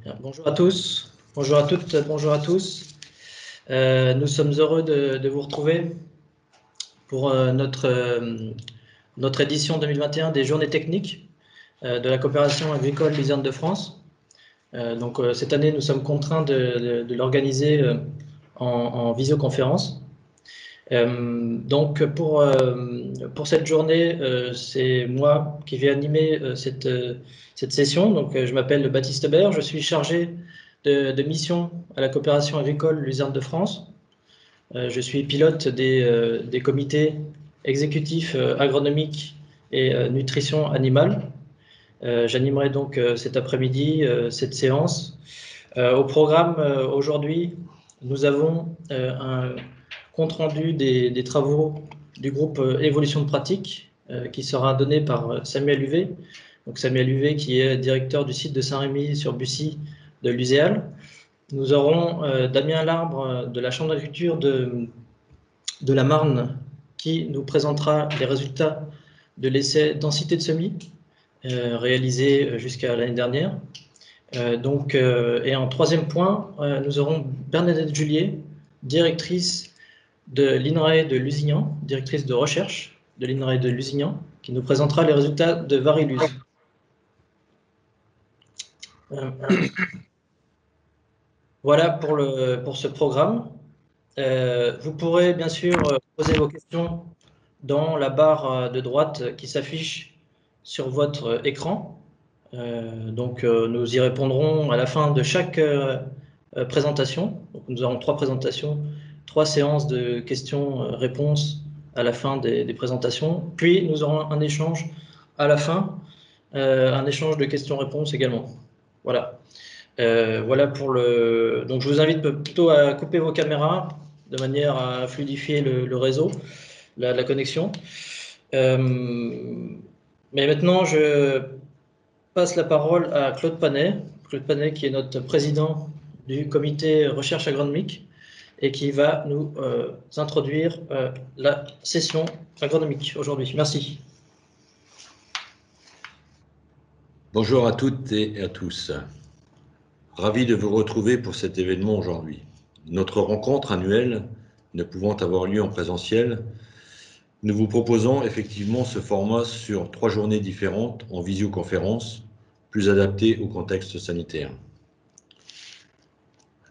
Bien, bonjour à tous, bonjour à toutes, bonjour à tous. Nous sommes heureux de vous retrouver pour notre édition 2021 des Journées techniques de la coopération agricole Luzerne de France. Cette année, nous sommes contraints de l'organiser en visioconférence. Pour cette journée, c'est moi qui vais animer cette session. Je m'appelle Baptiste Bert, je suis chargé de mission à la coopération agricole Luzerne de France. Je suis pilote des comités exécutifs agronomiques et nutrition animale. J'animerai donc cet après-midi cette séance. Au programme aujourd'hui, nous avons un compte-rendu des travaux du groupe Évolution de pratique qui sera donné par Samuel Huvet. Donc Samuel Huvet qui est directeur du site de Saint-Rémy sur Bussy de l'USEAL. Nous aurons Damien Larbre de la Chambre d'agriculture de la Marne qui nous présentera les résultats de l'essai densité de semis réalisé jusqu'à l'année dernière. Et en troisième point, nous aurons Bernadette Julier, directrice de l'INRAE de Lusignan, directrice de recherche de l'INRAE de Lusignan, qui nous présentera les résultats de Variluz. Voilà pour ce programme. Vous pourrez bien sûr poser vos questions dans la barre de droite qui s'affiche sur votre écran. Nous y répondrons à la fin de chaque présentation. Donc, nous aurons 3 présentations, 3 séances de questions-réponses à la fin des présentations. Puis nous aurons un échange à la fin, un échange de questions-réponses également. Voilà. Voilà pour le. Donc je vous invite plutôt à couper vos caméras de manière à fluidifier le réseau, la connexion. Mais maintenant, je passe la parole à Claude Panet. Claude Panet qui est notre président du comité recherche agronomique et qui va nous introduire la session agronomique aujourd'hui. Merci. Bonjour à toutes et à tous. Ravi de vous retrouver pour cet événement aujourd'hui. Notre rencontre annuelle ne pouvant avoir lieu en présentiel, nous vous proposons effectivement ce format sur 3 journées différentes en visioconférence, plus adapté au contexte sanitaire.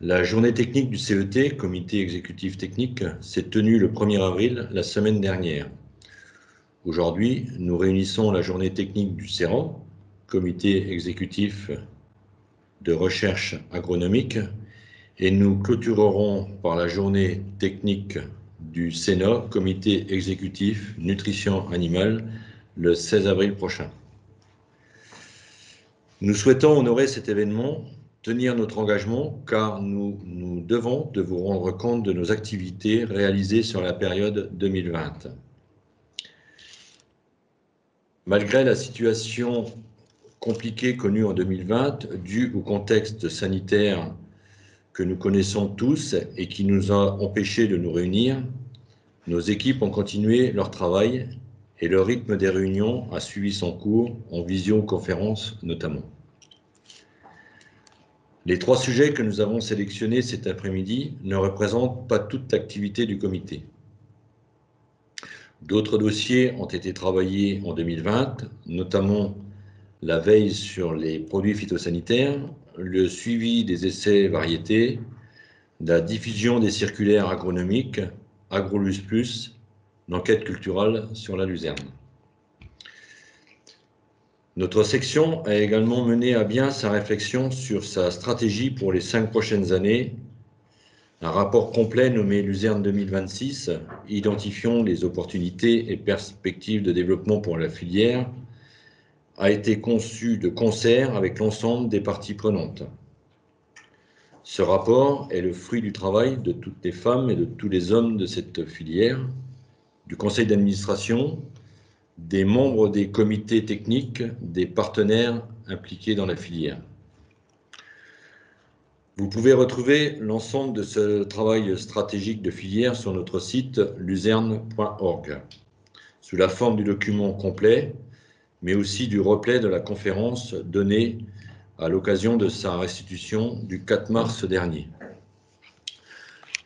La journée technique du CET, Comité exécutif technique, s'est tenue le 1er avril, la semaine dernière. Aujourd'hui, nous réunissons la journée technique du CERA, Comité exécutif de recherche agronomique, et nous clôturerons par la journée technique du Sénat, Comité exécutif nutrition animale, le 16 avril prochain. Nous souhaitons honorer cet événement, tenir notre engagement, car nous devons de vous rendre compte de nos activités réalisées sur la période 2020. Malgré la situation compliquée connue en 2020, due au contexte sanitaire que nous connaissons tous et qui nous a empêchés de nous réunir, nos équipes ont continué leur travail et le rythme des réunions a suivi son cours, en visioconférence notamment. Les 3 sujets que nous avons sélectionnés cet après-midi ne représentent pas toute l'activité du comité. D'autres dossiers ont été travaillés en 2020, notamment la veille sur les produits phytosanitaires, le suivi des essais variétés, la diffusion des circulaires agronomiques, AgroLuz+, l'enquête culturelle sur la luzerne. Notre section a également mené à bien sa réflexion sur sa stratégie pour les 5 prochaines années. Un rapport complet nommé Luzerne 2026, identifiant les opportunités et perspectives de développement pour la filière, a été conçu de concert avec l'ensemble des parties prenantes. Ce rapport est le fruit du travail de toutes les femmes et de tous les hommes de cette filière, du conseil d'administration, des membres des comités techniques, des partenaires impliqués dans la filière. Vous pouvez retrouver l'ensemble de ce travail stratégique de filière sur notre site luzerne.org, sous la forme du document complet, mais aussi du replay de la conférence donnée à l'occasion de sa restitution du 4 mars dernier.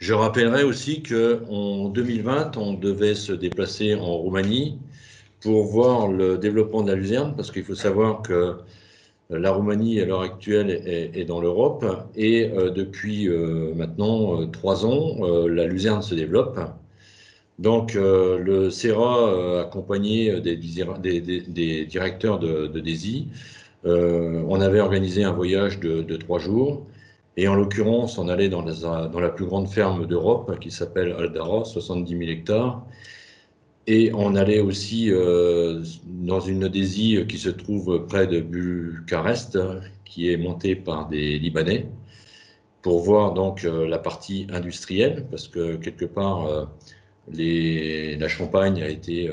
Je rappellerai aussi qu'en 2020, on devait se déplacer en Roumanie pour voir le développement de la luzerne, parce qu'il faut savoir que la Roumanie, à l'heure actuelle, est dans l'Europe, et depuis maintenant 3 ans, la luzerne se développe. Donc, le CERA, accompagné des directeurs de DESI, on avait organisé un voyage de 3 jours, et en l'occurrence, on allait dans la plus grande ferme d'Europe, qui s'appelle Aldara, 70 000 hectares, et on allait aussi dans une DESI qui se trouve près de Bucarest, qui est montée par des Libanais, pour voir donc la partie industrielle, parce que quelque part, la Champagne a été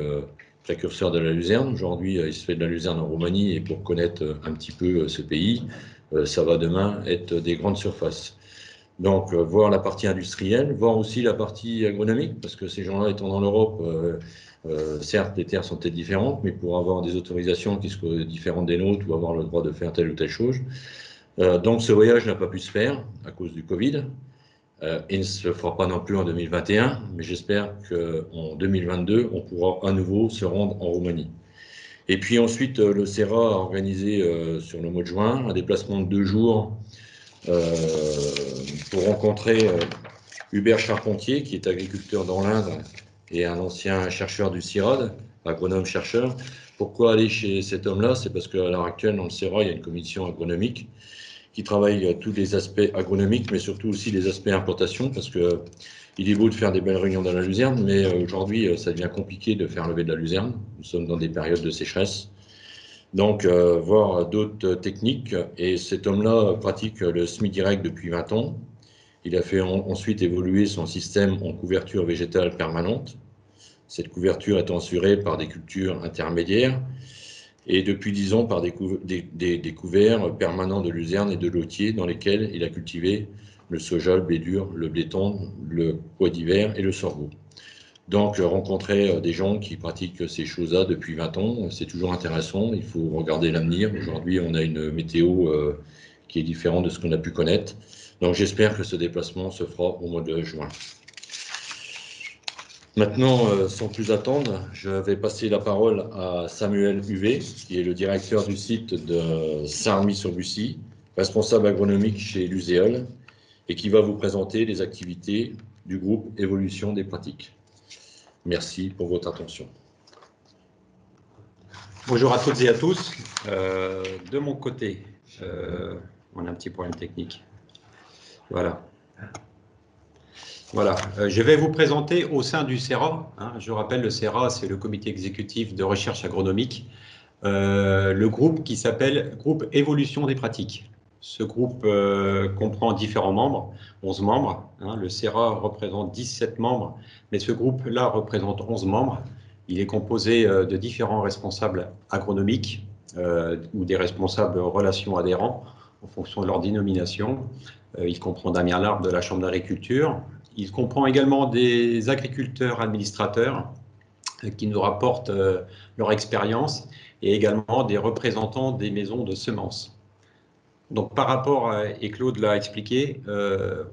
précurseur de la luzerne. Aujourd'hui, il se fait de la luzerne en Roumanie, et pour connaître un petit peu ce pays, ça va demain être des grandes surfaces. Donc, voir la partie industrielle, voir aussi la partie agronomique, parce que ces gens-là étant dans l'Europe, certes, les terres sont peut-être différentes, mais pour avoir des autorisations qui soient différentes des nôtres ou avoir le droit de faire telle ou telle chose. Donc, ce voyage n'a pas pu se faire à cause du Covid. Il ne se fera pas non plus en 2021, mais j'espère qu'en 2022, on pourra à nouveau se rendre en Roumanie. Et puis ensuite, le CERA a organisé sur le mois de juin un déplacement de 2 jours pour rencontrer Hubert Charpentier, qui est agriculteur dans l'Indre et un ancien chercheur du CIRAD, agronome-chercheur. Pourquoi aller chez cet homme-là? C'est parce qu'à l'heure actuelle, dans le CERA, il y a une commission agronomique qui travaille tous les aspects agronomiques, mais surtout aussi les aspects importation, parce qu'il est beau de faire des belles réunions dans la luzerne, mais aujourd'hui, ça devient compliqué de faire lever de la luzerne. Nous sommes dans des périodes de sécheresse. Donc, voir d'autres techniques. Et cet homme-là pratique le semi-direct depuis 20 ans. Il a fait ensuite évoluer son système en couverture végétale permanente. Cette couverture est assurée par des cultures intermédiaires et depuis 10 ans par des couverts permanents de luzerne et de lotier dans lesquels il a cultivé le soja, le blé dur, le blé tendre, le pois d'hiver et le sorgho. Donc, rencontrer des gens qui pratiquent ces choses-là depuis 20 ans, c'est toujours intéressant. Il faut regarder l'avenir. Aujourd'hui, on a une météo qui est différente de ce qu'on a pu connaître. Donc, j'espère que ce déplacement se fera au mois de juin. Maintenant, sans plus attendre, je vais passer la parole à Samuel Huvet, qui est le directeur du site de Saint-Remy-sur-Bussy, responsable agronomique chez Luséol, et qui va vous présenter les activités du groupe Évolution des pratiques. Merci pour votre attention. Bonjour à toutes et à tous. De mon côté, on a un petit problème technique. Voilà. Voilà, je vais vous présenter au sein du CERA, je rappelle le CERA, c'est le comité exécutif de recherche agronomique, le groupe qui s'appelle Groupe Évolution des pratiques. Ce groupe comprend différents membres, 11 membres, le CERA représente 17 membres, mais ce groupe-là représente 11 membres. Il est composé de différents responsables agronomiques ou des responsables relations adhérents en fonction de leur dénomination. Il comprend Damien Larbre de la Chambre d'agriculture. Il comprend également des agriculteurs administrateurs qui nous rapportent leur expérience et également des représentants des maisons de semences. Donc par rapport, et Claude l'a expliqué,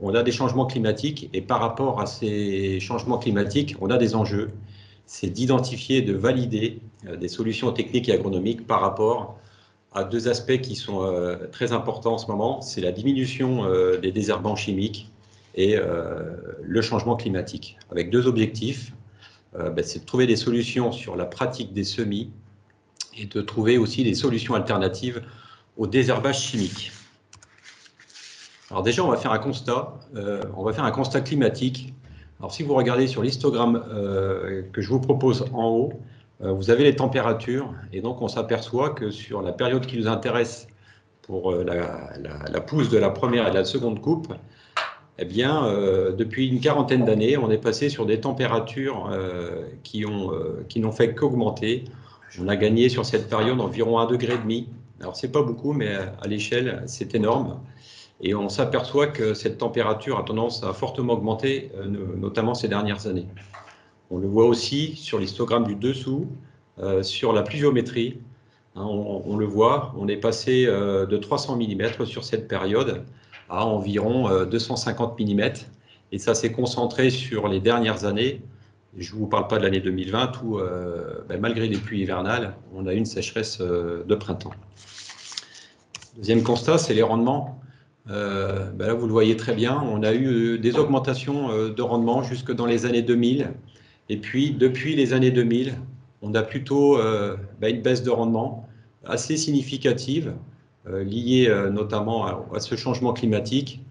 on a des changements climatiques et par rapport à ces changements climatiques, on a des enjeux. C'est d'identifier, de valider des solutions techniques et agronomiques par rapport à 2 aspects qui sont très importants en ce moment. C'est la diminution des désherbants chimiques et le changement climatique, avec 2 objectifs. C'est de trouver des solutions sur la pratique des semis et de trouver aussi des solutions alternatives au désherbage chimique. Alors déjà, on va faire un constat climatique. Alors si vous regardez sur l'histogramme que je vous propose en haut, vous avez les températures et donc on s'aperçoit que sur la période qui nous intéresse pour la pousse de la première et de la seconde coupe, eh bien, depuis une quarantaine d'années, on est passé sur des températures qui n'ont fait qu'augmenter. On a gagné sur cette période environ 1,5 degré. Alors, c'est pas beaucoup, mais à l'échelle, c'est énorme. Et on s'aperçoit que cette température a tendance à fortement augmenter, notamment ces dernières années. On le voit aussi sur l'histogramme du dessous, sur la pluviométrie. Hein, on le voit, on est passé de 300 mm sur cette période à environ 250 mm. Et ça s'est concentré sur les dernières années. Je ne vous parle pas de l'année 2020 où, malgré les pluies hivernales, on a eu une sécheresse de printemps. Deuxième constat, c'est les rendements. Là, vous le voyez très bien, on a eu des augmentations de rendement jusque dans les années 2000. Et puis, depuis les années 2000, on a plutôt une baisse de rendement assez significative, liée notamment à ce changement climatique.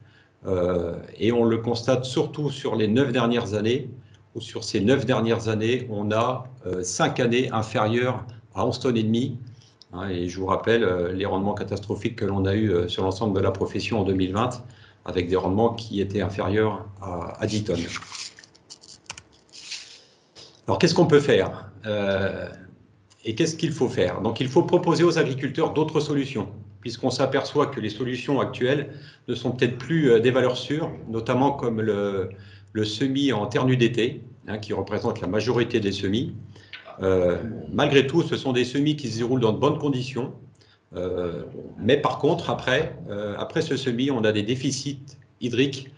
Et on le constate surtout sur les 9 dernières années, où sur ces 9 dernières années, on a 5 années inférieures à 11,5 tonnes. Hein, et je vous rappelle les rendements catastrophiques que l'on a eus sur l'ensemble de la profession en 2020, avec des rendements qui étaient inférieurs à 10 tonnes. Alors, qu'est-ce qu'on peut faire et qu'est-ce qu'il faut faire? Donc, il faut proposer aux agriculteurs d'autres solutions, puisqu'on s'aperçoit que les solutions actuelles ne sont peut-être plus des valeurs sûres, notamment comme le semis en ternu d'été, hein, qui représente la majorité des semis. Malgré tout, ce sont des semis qui se déroulent dans de bonnes conditions. Mais par contre, après ce semis, on a des déficits hydriques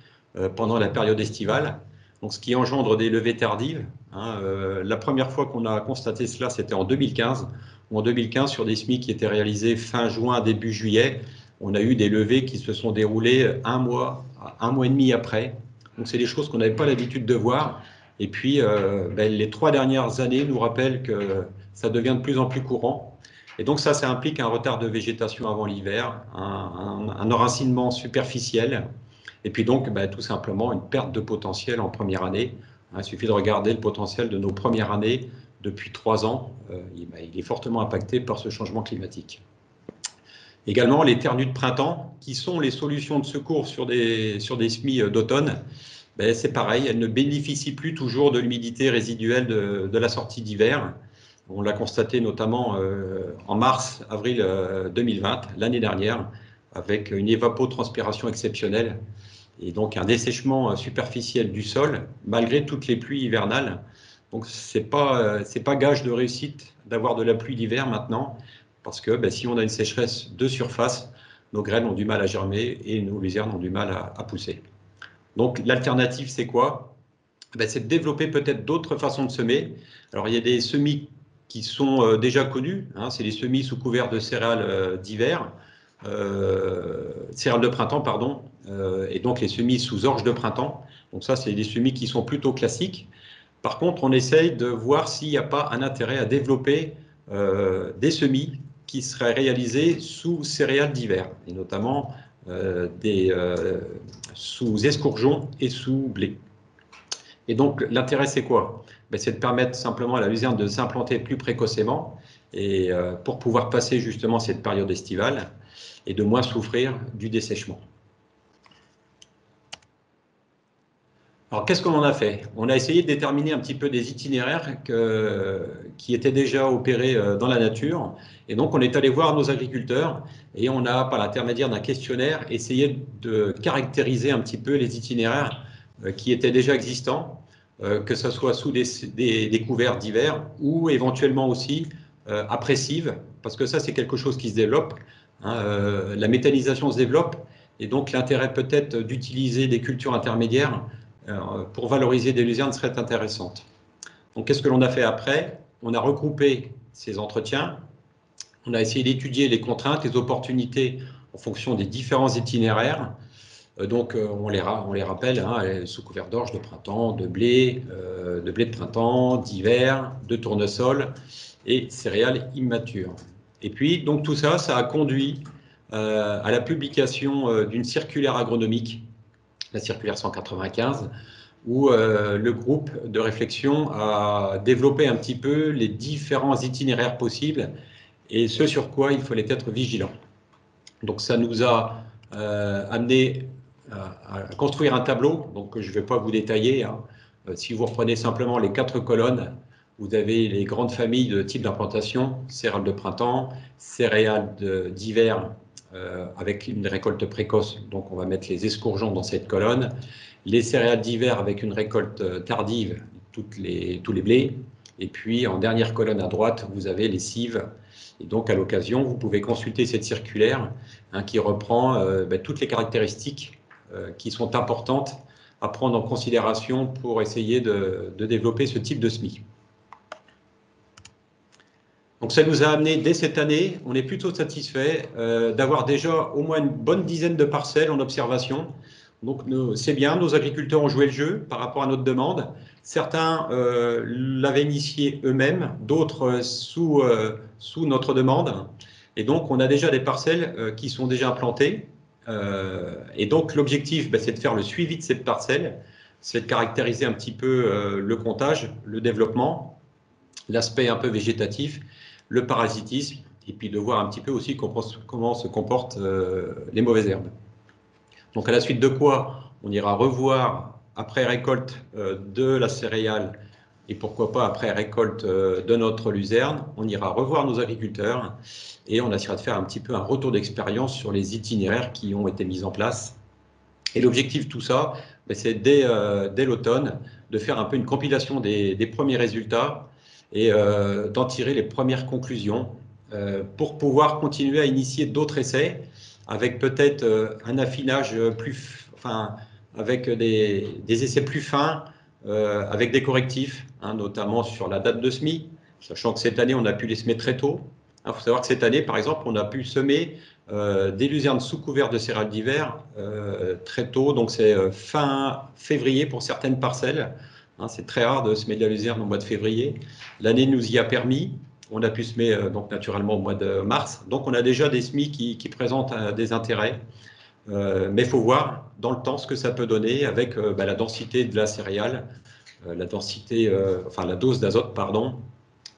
pendant la période estivale, donc ce qui engendre des levées tardives. Hein. La première fois qu'on a constaté cela, c'était en 2015. En 2015, sur des semis qui étaient réalisés fin juin, début juillet, on a eu des levées qui se sont déroulées un mois et demi après. Donc c'est des choses qu'on n'avait pas l'habitude de voir. Et puis, les 3 dernières années nous rappellent que ça devient de plus en plus courant. Et donc ça implique un retard de végétation avant l'hiver, un enracinement superficiel, et puis donc tout simplement une perte de potentiel en première année. Il suffit de regarder le potentiel de nos premières années depuis 3 ans. Il est fortement impacté par ce changement climatique. Également, les ternus de printemps, qui sont les solutions de secours sur des semis d'automne, c'est pareil, elles ne bénéficient plus toujours de l'humidité résiduelle de la sortie d'hiver. On l'a constaté notamment en mars-avril 2020, l'année dernière, avec une évapotranspiration exceptionnelle et donc un dessèchement superficiel du sol, malgré toutes les pluies hivernales. Donc, ce n'est pas gage de réussite d'avoir de la pluie d'hiver maintenant, parce que si on a une sécheresse de surface, nos graines ont du mal à germer et nos luzernes ont du mal à pousser. Donc, l'alternative, c'est quoi? C'est de développer peut-être d'autres façons de semer. Alors, il y a des semis qui sont déjà connus, hein, c'est les semis sous couvert de céréales d'hiver, céréales de printemps, pardon, et donc les semis sous orge de printemps. Donc ça, c'est des semis qui sont plutôt classiques. Par contre, on essaye de voir s'il n'y a pas un intérêt à développer des semis qui seraient réalisés sous céréales d'hiver, et notamment sous escourgeons et sous blé. Et donc, l'intérêt, c'est quoi? C'est de permettre simplement à la luzerne de s'implanter plus précocement et pour pouvoir passer justement cette période estivale et de moins souffrir du dessèchement. Alors, qu'est-ce qu'on en a fait? On a essayé de déterminer un petit peu des itinéraires qui étaient déjà opérés dans la nature. Et donc, on est allé voir nos agriculteurs et on a, par l'intermédiaire d'un questionnaire, essayé de caractériser un petit peu les itinéraires qui étaient déjà existants, que ce soit sous des couverts d'hiver ou éventuellement aussi à pressive, parce que ça, c'est quelque chose qui se développe. Hein, la méthanisation se développe et donc l'intérêt peut-être d'utiliser des cultures intermédiaires pour valoriser des luzernes serait intéressante. Donc, qu'est-ce que l'on a fait après? On a regroupé ces entretiens, on a essayé d'étudier les contraintes, les opportunités en fonction des différents itinéraires. Donc, on les rappelle, hein, sous couvert d'orge de printemps, de blé de printemps, d'hiver, de tournesol et céréales immatures. Et puis, donc tout ça, ça a conduit à la publication d'une circulaire agronomique, la circulaire 195, où le groupe de réflexion a développé un petit peu les différents itinéraires possibles et ce sur quoi il fallait être vigilant. Donc, ça nous a amené à construire un tableau, donc je ne vais pas vous détailler. Hein. Si vous reprenez simplement les 4 colonnes, vous avez les grandes familles de types d'implantation, céréales de printemps, céréales d'hiver avec une récolte précoce, donc on va mettre les escourgeons dans cette colonne, les céréales d'hiver avec une récolte tardive, tous les blés, et puis en dernière colonne à droite, vous avez les cives Et donc, à l'occasion, vous pouvez consulter cette circulaire qui reprend toutes les caractéristiques qui sont importantes à prendre en considération pour essayer de développer ce type de semis. Donc, ça nous a amené, dès cette année, on est plutôt satisfait d'avoir déjà au moins une bonne dizaine de parcelles en observation. Donc, c'est bien, nos agriculteurs ont joué le jeu par rapport à notre demande. Certains l'avaient initié eux-mêmes, d'autres sous notre demande. Et donc, on a déjà des parcelles qui sont déjà implantées. Et donc, l'objectif, c'est de faire le suivi de cette parcelle, c'est de caractériser un petit peu le comptage, le développement, l'aspect un peu végétatif, le parasitisme, et puis de voir un petit peu aussi comment se comportent les mauvaises herbes. Donc, à la suite de quoi, on ira revoir, après récolte de la céréale, et pourquoi pas après récolte de notre luzerne, on ira revoir nos agriculteurs et on essaiera de faire un petit peu un retour d'expérience sur les itinéraires qui ont été mis en place. Et l'objectif de tout ça, c'est dès l'automne, de faire un peu une compilation des premiers résultats et d'en tirer les premières conclusions pour pouvoir continuer à initier d'autres essais avec peut-être un affinage avec des essais plus fins, avec des correctifs, notamment sur la date de semis, sachant que cette année, on a pu les semer très tôt. Il faut savoir que cette année, par exemple, on a pu semer des luzernes sous couvert de céréales d'hiver très tôt, donc c'est fin février pour certaines parcelles. C'est très rare de semer de la luzerne au mois de février. L'année nous y a permis. On a pu semer donc naturellement au mois de mars. Donc on a déjà des semis qui présentent des intérêts. Mais il faut voir dans le temps ce que ça peut donner avec la densité de la céréale, la dose d'azote, pardon.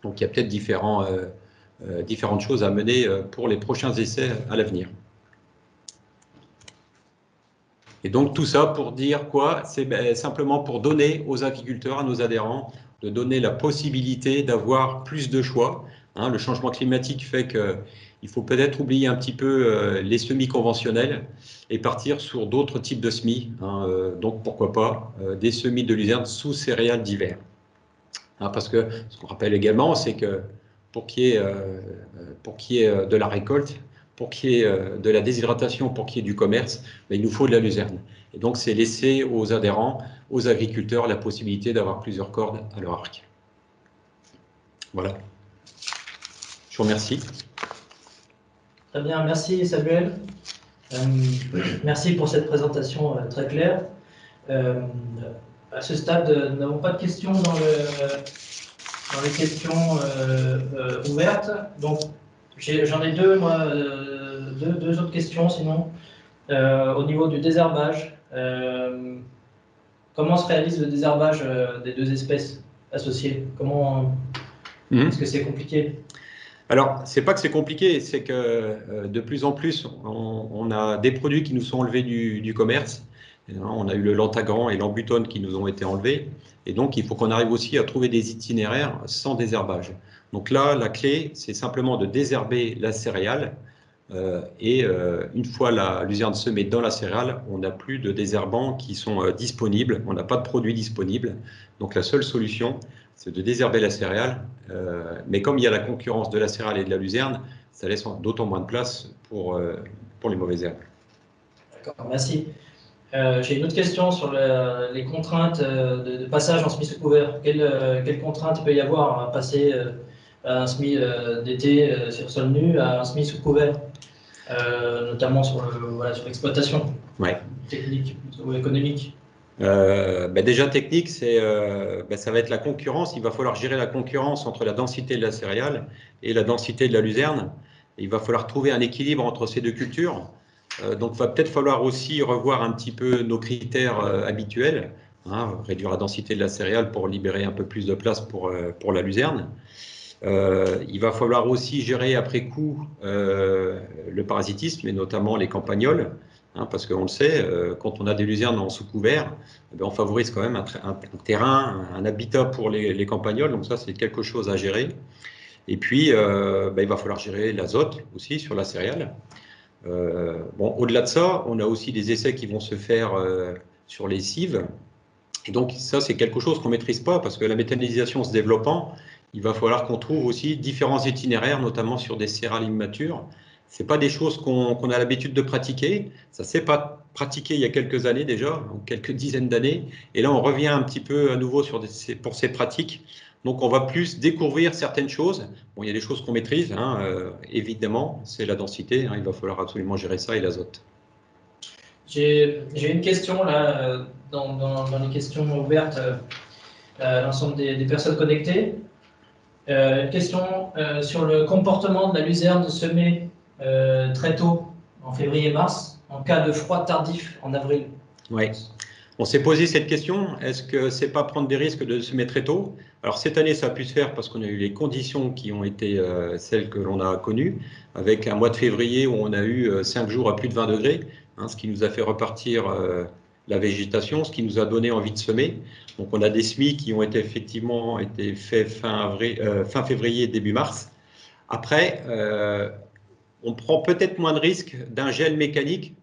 Donc il y a peut-être différentes choses à mener pour les prochains essais à l'avenir. Et donc tout ça pour dire quoi? C'est simplement pour donner aux agriculteurs, à nos adhérents, de donner la possibilité d'avoir plus de choix. Le changement climatique fait qu'il faut peut-être oublier un petit peu les semis conventionnels et partir sur d'autres types de semis. Donc pourquoi pas des semis de luzerne sous céréales d'hiver. Parce que ce qu'on rappelle également, c'est que pour qu'il y ait de la récolte, pour qu'il y ait de la déshydratation, pour qu'il y ait du commerce, il nous faut de la luzerne. Et donc, c'est laisser aux adhérents, aux agriculteurs, la possibilité d'avoir plusieurs cordes à leur arc. Voilà. Je vous remercie. Très bien, merci Samuel. Merci pour cette présentation très claire. À ce stade, nous n'avons pas de questions dans les questions ouvertes. Donc, j'en ai deux, moi, deux autres questions sinon. Au niveau du désherbage, comment se réalise le désherbage des deux espèces associées? Est-ce que c'est compliqué? Alors, c'est pas que c'est compliqué, c'est que de plus en plus, on a des produits qui nous sont enlevés du commerce. On a eu le Lantagran et l'Ambutone qui nous ont été enlevés. Et donc, il faut qu'on arrive aussi à trouver des itinéraires sans désherbage. Donc là, la clé, c'est simplement de désherber la céréale. Une fois la luzerne semée dans la céréale, on n'a plus de désherbants qui sont disponibles. On n'a pas de produits disponibles. Donc la seule solution, c'est de désherber la céréale. Mais comme il y a la concurrence de la céréale et de la luzerne, ça laisse d'autant moins de place pour les mauvaises herbes. D'accord, merci. J'ai une autre question sur les contraintes de passage en semis sous couvert. Quelles contraintes il peut y avoir à passer à un semis d'été sur sol nu à un semis sous couvert, notamment sur l'exploitation technique ou économique? Déjà technique, ça va être la concurrence. Il va falloir gérer la concurrence entre la densité de la céréale et la densité de la luzerne. Et il va falloir trouver un équilibre entre ces deux cultures. Donc, il va peut-être falloir aussi revoir un petit peu nos critères habituels, réduire la densité de la céréale pour libérer un peu plus de place pour la luzerne. Il va falloir aussi gérer après coup le parasitisme, et notamment les campagnols, parce qu'on le sait, quand on a des luzernes en sous-couvert, on favorise quand même un terrain, un habitat pour les campagnols, donc ça c'est quelque chose à gérer. Et puis, il va falloir gérer l'azote aussi sur la céréale. Au-delà de ça, on a aussi des essais qui vont se faire sur les cives. Et donc, ça, c'est quelque chose qu'on ne maîtrise pas parce que la méthanisation se développant, il va falloir qu'on trouve aussi différents itinéraires, notamment sur des céréales immatures. Ce n'est pas des choses qu'on a l'habitude de pratiquer. Ça ne s'est pas pratiqué il y a quelques années déjà, quelques dizaines d'années. Et là, on revient un petit peu à nouveau pour ces pratiques. Donc, on va plus découvrir certaines choses. Bon, il y a des choses qu'on maîtrise, hein, évidemment, c'est la densité. Hein, il va falloir absolument gérer ça et l'azote. J'ai une question là, dans les questions ouvertes à l'ensemble des personnes connectées. Une question sur le comportement de la luzerne de semer très tôt, en février-mars, en cas de froid tardif en avril. Oui. On s'est posé cette question, est-ce que c'est pas prendre des risques de semer très tôt? Alors cette année, ça a pu se faire parce qu'on a eu les conditions qui ont été celles que l'on a connues, avec un mois de février où on a eu 5 jours à plus de 20 degrés, hein, ce qui nous a fait repartir la végétation, ce qui nous a donné envie de semer. Donc on a des semis qui ont effectivement été faits fin février, début mars. Après, on prend peut-être moins de risques d'un gel mécanique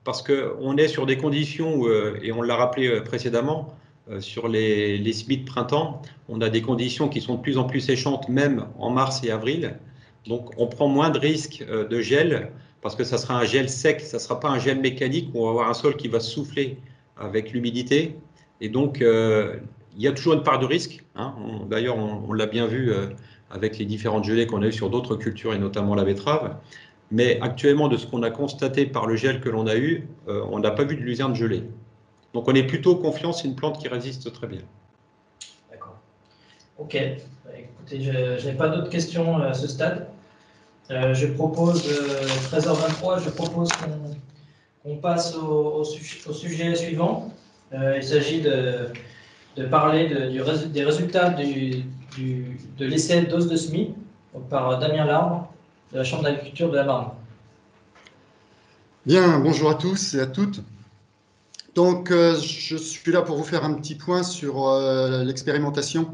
parce qu'on est sur des conditions, où, et on l'a rappelé précédemment, sur les semis de printemps, on a des conditions qui sont de plus en plus séchantes, même en mars et avril. Donc on prend moins de risques de gel parce que ça sera un gel sec, ça ne sera pas un gel mécanique où on va avoir un sol qui va souffler avec l'humidité. Et donc il y a toujours une part de risque. Hein. D'ailleurs, on l'a bien vu avec les différentes gelées qu'on a eues sur d'autres cultures et notamment la betterave. Mais actuellement, de ce qu'on a constaté par le gel que l'on a eu, on n'a pas vu de luzerne gelée. Donc on est plutôt confiant, c'est une plante qui résiste très bien. D'accord. Ok. Écoutez, je n'ai pas d'autres questions à ce stade. Je propose, 13h23, je propose qu'on passe au sujet suivant. Il s'agit de parler des résultats de l'essai dose de SMI par Damien Larbre de la Chambre d'agriculture de la Marne. Bien, bonjour à tous et à toutes. Donc, je suis là pour vous faire un petit point sur l'expérimentation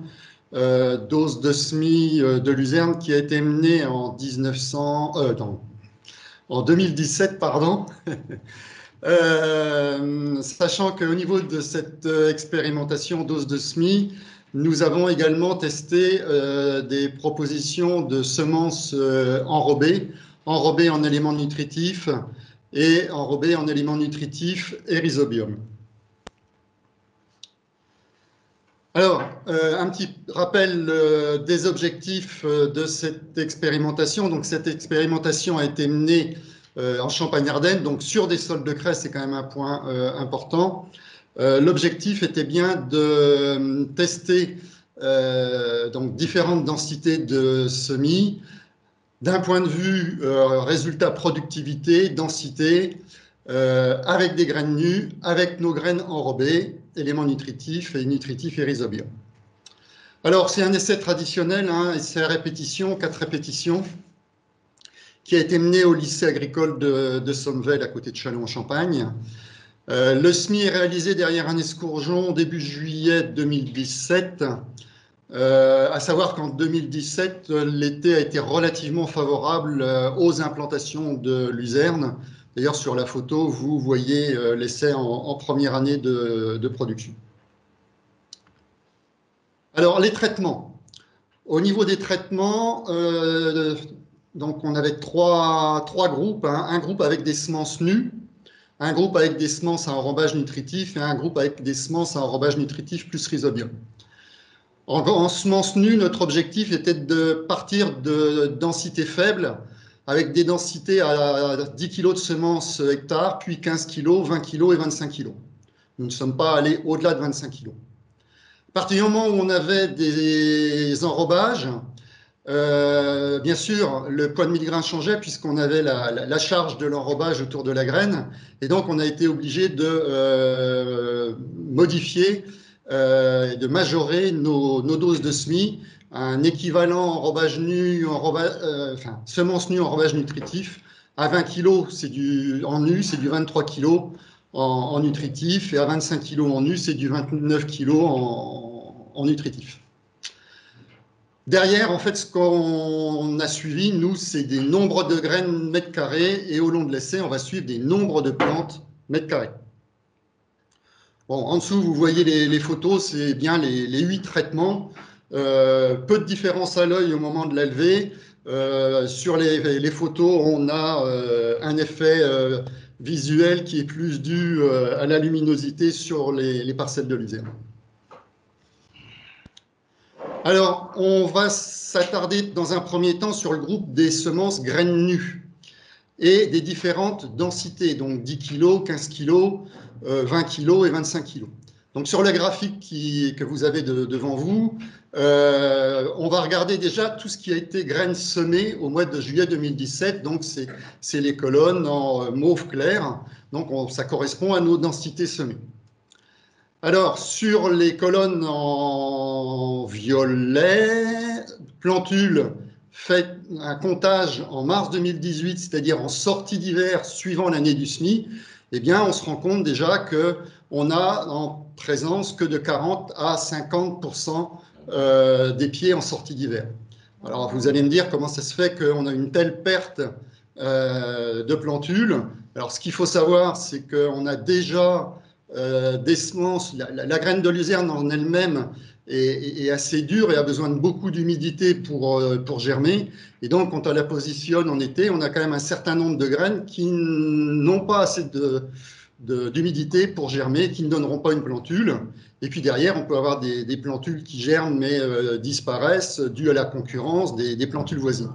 dose de SMI de luzerne qui a été menée en 2017, pardon. Sachant qu'au niveau de cette expérimentation dose de SMI, nous avons également testé des propositions de semences enrobées en éléments nutritifs et enrobées en éléments nutritifs et rhizobium. Alors, un petit rappel des objectifs de cette expérimentation. Donc, cette expérimentation a été menée en Champagne-Ardenne, donc sur des sols de craie, c'est quand même un point important. L'objectif était bien de tester donc différentes densités de semis, d'un point de vue résultat productivité, densité, avec des graines nues, avec nos graines enrobées, éléments nutritifs et rhizobium. Alors, c'est un essai traditionnel, hein, essai à répétition, 4 répétitions, qui a été mené au lycée agricole de Sommevel, à côté de Châlons-en-Champagne. Le SMI est réalisé derrière un escourgeon début juillet 2017. À savoir qu'en 2017, l'été a été relativement favorable aux implantations de luzerne. D'ailleurs, sur la photo, vous voyez l'essai en première année de production. Alors, les traitements. Au niveau des traitements, donc on avait trois groupes. Hein. Un groupe avec des semences nues, un groupe avec des semences à enrobage nutritif et un groupe avec des semences à enrobage nutritif plus rhizobium. En semences nues, notre objectif était de partir de densités faibles, avec des densités à 10 kg de semences hectare, puis 15 kg, 20 kg et 25 kg. Nous ne sommes pas allés au-delà de 25 kg. À partir du moment où on avait des enrobages, bien sûr, le poids de mille grains changeait puisqu'on avait la charge de l'enrobage autour de la graine. Et donc, on a été obligé de modifier et de majorer nos doses de SMI. Un équivalent enrobage nu, semence nue enrobage nutritif. À 20 kg en nu, c'est du 23 kg en nutritif. Et à 25 kg en nu, c'est du 29 kg en nutritif. Derrière, en fait, ce qu'on a suivi, nous, c'est des nombres de graines mètre carré, et au long de l'essai, on va suivre des nombres de plantes mètre carré. Bon, en dessous, vous voyez les photos, c'est bien les 8 traitements peu de différence à l'œil au moment de la levée. Sur les photos, on a un effet visuel qui est plus dû à la luminosité sur les parcelles de luzerne. Alors, on va s'attarder dans un premier temps sur le groupe des semences graines nues et des différentes densités, donc 10 kg, 15 kg, 20 kg et 25 kg. Donc, sur le graphique que vous avez devant vous, on va regarder déjà tout ce qui a été graines semées au mois de juillet 2017. Donc, c'est les colonnes en mauve clair. Donc, ça correspond à nos densités semées. Alors, sur les colonnes en violet, Plantule fait un comptage en mars 2018, c'est-à-dire en sortie d'hiver suivant l'année du semis. Eh bien, on se rend compte déjà qu'on a en présence que de 40 à 50% des pieds en sortie d'hiver. Alors, vous allez me dire comment ça se fait qu'on a une telle perte de plantules. Alors, ce qu'il faut savoir, c'est qu'on a déjà des semences, la graine de luzerne en elle-même est assez dure et a besoin de beaucoup d'humidité pour germer. Et donc, quand on la positionne en été, on a quand même un certain nombre de graines qui n'ont pas assez d'humidité pour germer, qui ne donneront pas une plantule. Et puis derrière, on peut avoir des plantules qui germent mais disparaissent dues à la concurrence des plantules voisines.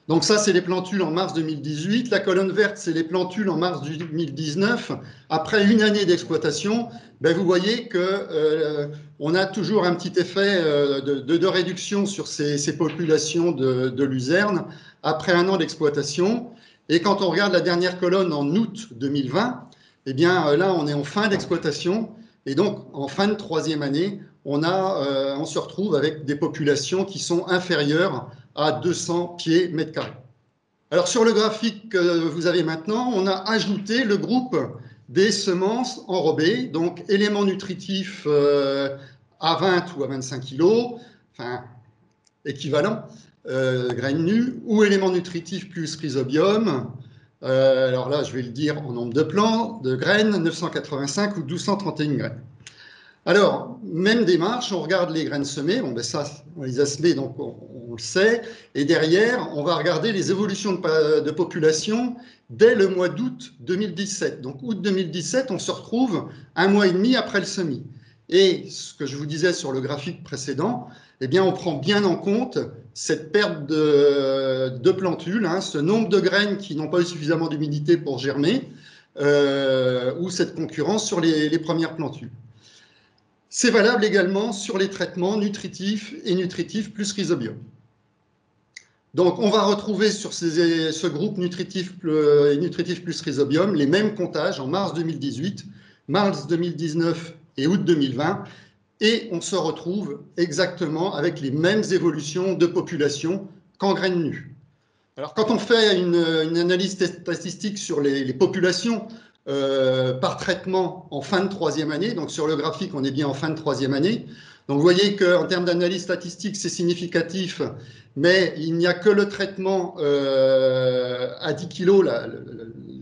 Donc ça, c'est les plantules en mars 2018. La colonne verte, c'est les plantules en mars 2019. Après une année d'exploitation, ben vous voyez qu'on a toujours un petit effet de réduction sur ces populations de luzerne après un an d'exploitation. Et quand on regarde la dernière colonne en août 2020, eh bien là, on est en fin d'exploitation. Et donc, en fin de troisième année, on se retrouve avec des populations qui sont inférieures à 200 pieds mètres carrés. Alors, sur le graphique que vous avez maintenant, on a ajouté le groupe des semences enrobées, donc éléments nutritifs à 20 ou à 25 kg, enfin, équivalent, graines nues, ou éléments nutritifs plus rhizobium. Alors là, je vais le dire en nombre de plants, de graines, 985 ou 1231 graines. Alors, même démarche, on regarde les graines semées, bon ben ça, on les a semées, donc on le sait, et derrière, on va regarder les évolutions de population dès le mois d'août 2017. Donc, août 2017, on se retrouve un mois et demi après le semis. Et ce que je vous disais sur le graphique précédent, eh bien, on prend bien en compte cette perte de plantules, hein, ce nombre de graines qui n'ont pas eu suffisamment d'humidité pour germer, ou cette concurrence sur les premières plantules. C'est valable également sur les traitements nutritifs et nutritifs plus rhizobium. Donc, on va retrouver sur ce groupe nutritif et nutritif plus rhizobium les mêmes comptages en mars 2018, mars 2019 et août 2020, et on se retrouve exactement avec les mêmes évolutions de population qu'en graines nues. Alors, quand on fait une analyse statistique sur les populations, par traitement en fin de troisième année. Donc, sur le graphique, on est bien en fin de troisième année. Donc, vous voyez qu'en termes d'analyse statistique, c'est significatif, mais il n'y a que le traitement à 10 kg,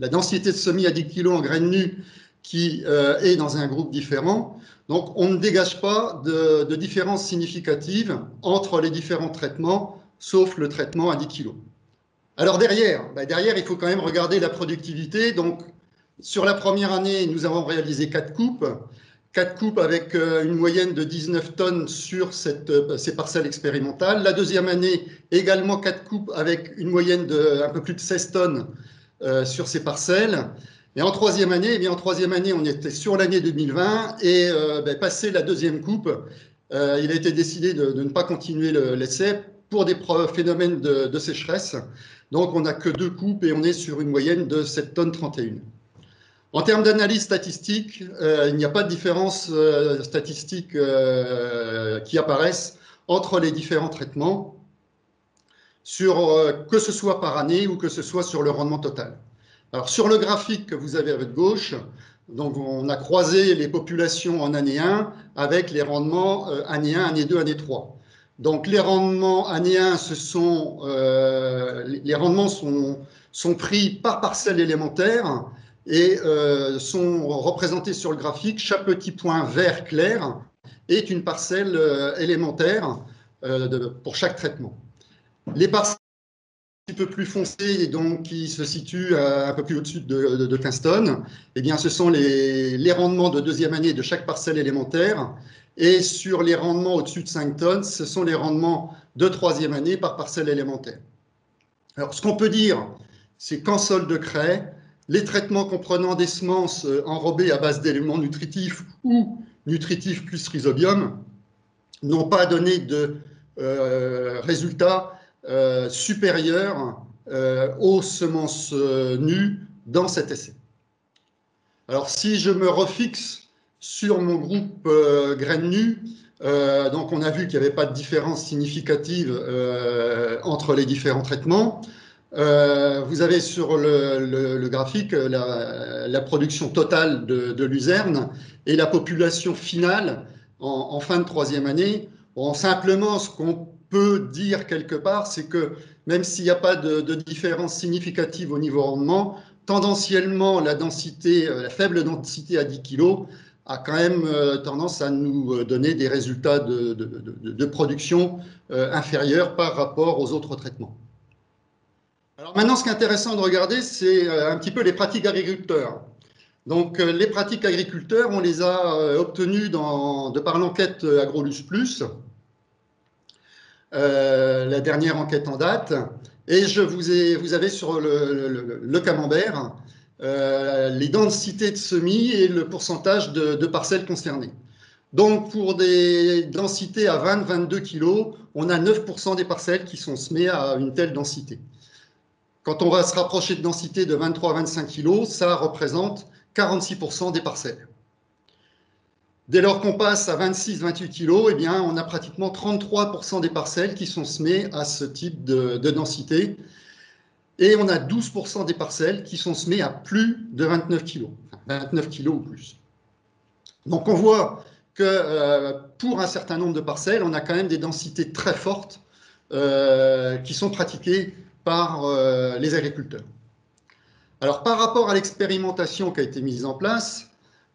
la densité de semis à 10 kg en graines nues qui est dans un groupe différent. Donc, on ne dégage pas de différence significative entre les différents traitements, sauf le traitement à 10 kg. Alors, derrière, il faut quand même regarder la productivité. Donc, sur la première année, nous avons réalisé 4 coupes avec une moyenne de 19 tonnes sur ces parcelles expérimentales. La deuxième année, également 4 coupes avec une moyenne de un peu plus de 16 tonnes sur ces parcelles. Et en troisième année, on était sur l'année 2020 et passé la deuxième coupe, il a été décidé de ne pas continuer l'essai pour des phénomènes de sécheresse. Donc, on n'a que 2 coupes et on est sur une moyenne de 7 tonnes 31. En termes d'analyse statistique, il n'y a pas de différence statistique qui apparaissent entre les différents traitements, que ce soit par année ou que ce soit sur le rendement total. Alors, sur le graphique que vous avez à votre gauche, donc on a croisé les populations en année 1 avec les rendements année 1, année 2, année 3. Donc, les rendements année 1, les rendements sont pris par parcelle élémentaire et sont représentés sur le graphique. Chaque petit point vert clair est une parcelle élémentaire pour chaque traitement. Les parcelles un petit peu plus foncées, donc qui se situent un peu plus au-dessus de 15 tonnes, eh bien, ce sont les rendements de deuxième année de chaque parcelle élémentaire. Et sur les rendements au-dessus de 5 tonnes, ce sont les rendements de troisième année par parcelle élémentaire. Alors, ce qu'on peut dire, c'est qu'en sol de craie, les traitements comprenant des semences enrobées à base d'éléments nutritifs ou nutritifs plus rhizobium n'ont pas donné de résultats supérieurs aux semences nues dans cet essai. Alors, si je me refixe sur mon groupe graines nues, donc on a vu qu'il n'y avait pas de différence significative entre les différents traitements. Vous avez sur le graphique la production totale de luzerne et la population finale en fin de troisième année. Bon, simplement, ce qu'on peut dire quelque part, c'est que même s'il n'y a pas de différence significative au niveau rendement, tendanciellement, la faible densité à 10 kg a quand même tendance à nous donner des résultats de production inférieurs par rapport aux autres traitements. Alors maintenant, ce qui est intéressant de regarder, c'est un petit peu les pratiques agriculteurs. Donc, les pratiques agriculteurs, on les a obtenues de par l'enquête AgroLuz Plus, la dernière enquête en date. Et vous avez sur le camembert les densités de semis et le pourcentage de parcelles concernées. Donc, pour des densités à 20-22 kg, on a 9% des parcelles qui sont semées à une telle densité. Quand on va se rapprocher de densité de 23-25 kg, ça représente 46% des parcelles. Dès lors qu'on passe à 26-28 kg, eh bien, on a pratiquement 33% des parcelles qui sont semées à ce type de densité. Et on a 12% des parcelles qui sont semées à plus de 29 kg, 29 kg ou plus. Donc on voit que pour un certain nombre de parcelles, on a quand même des densités très fortes qui sont pratiquées par les agriculteurs. Alors, par rapport à l'expérimentation qui a été mise en place,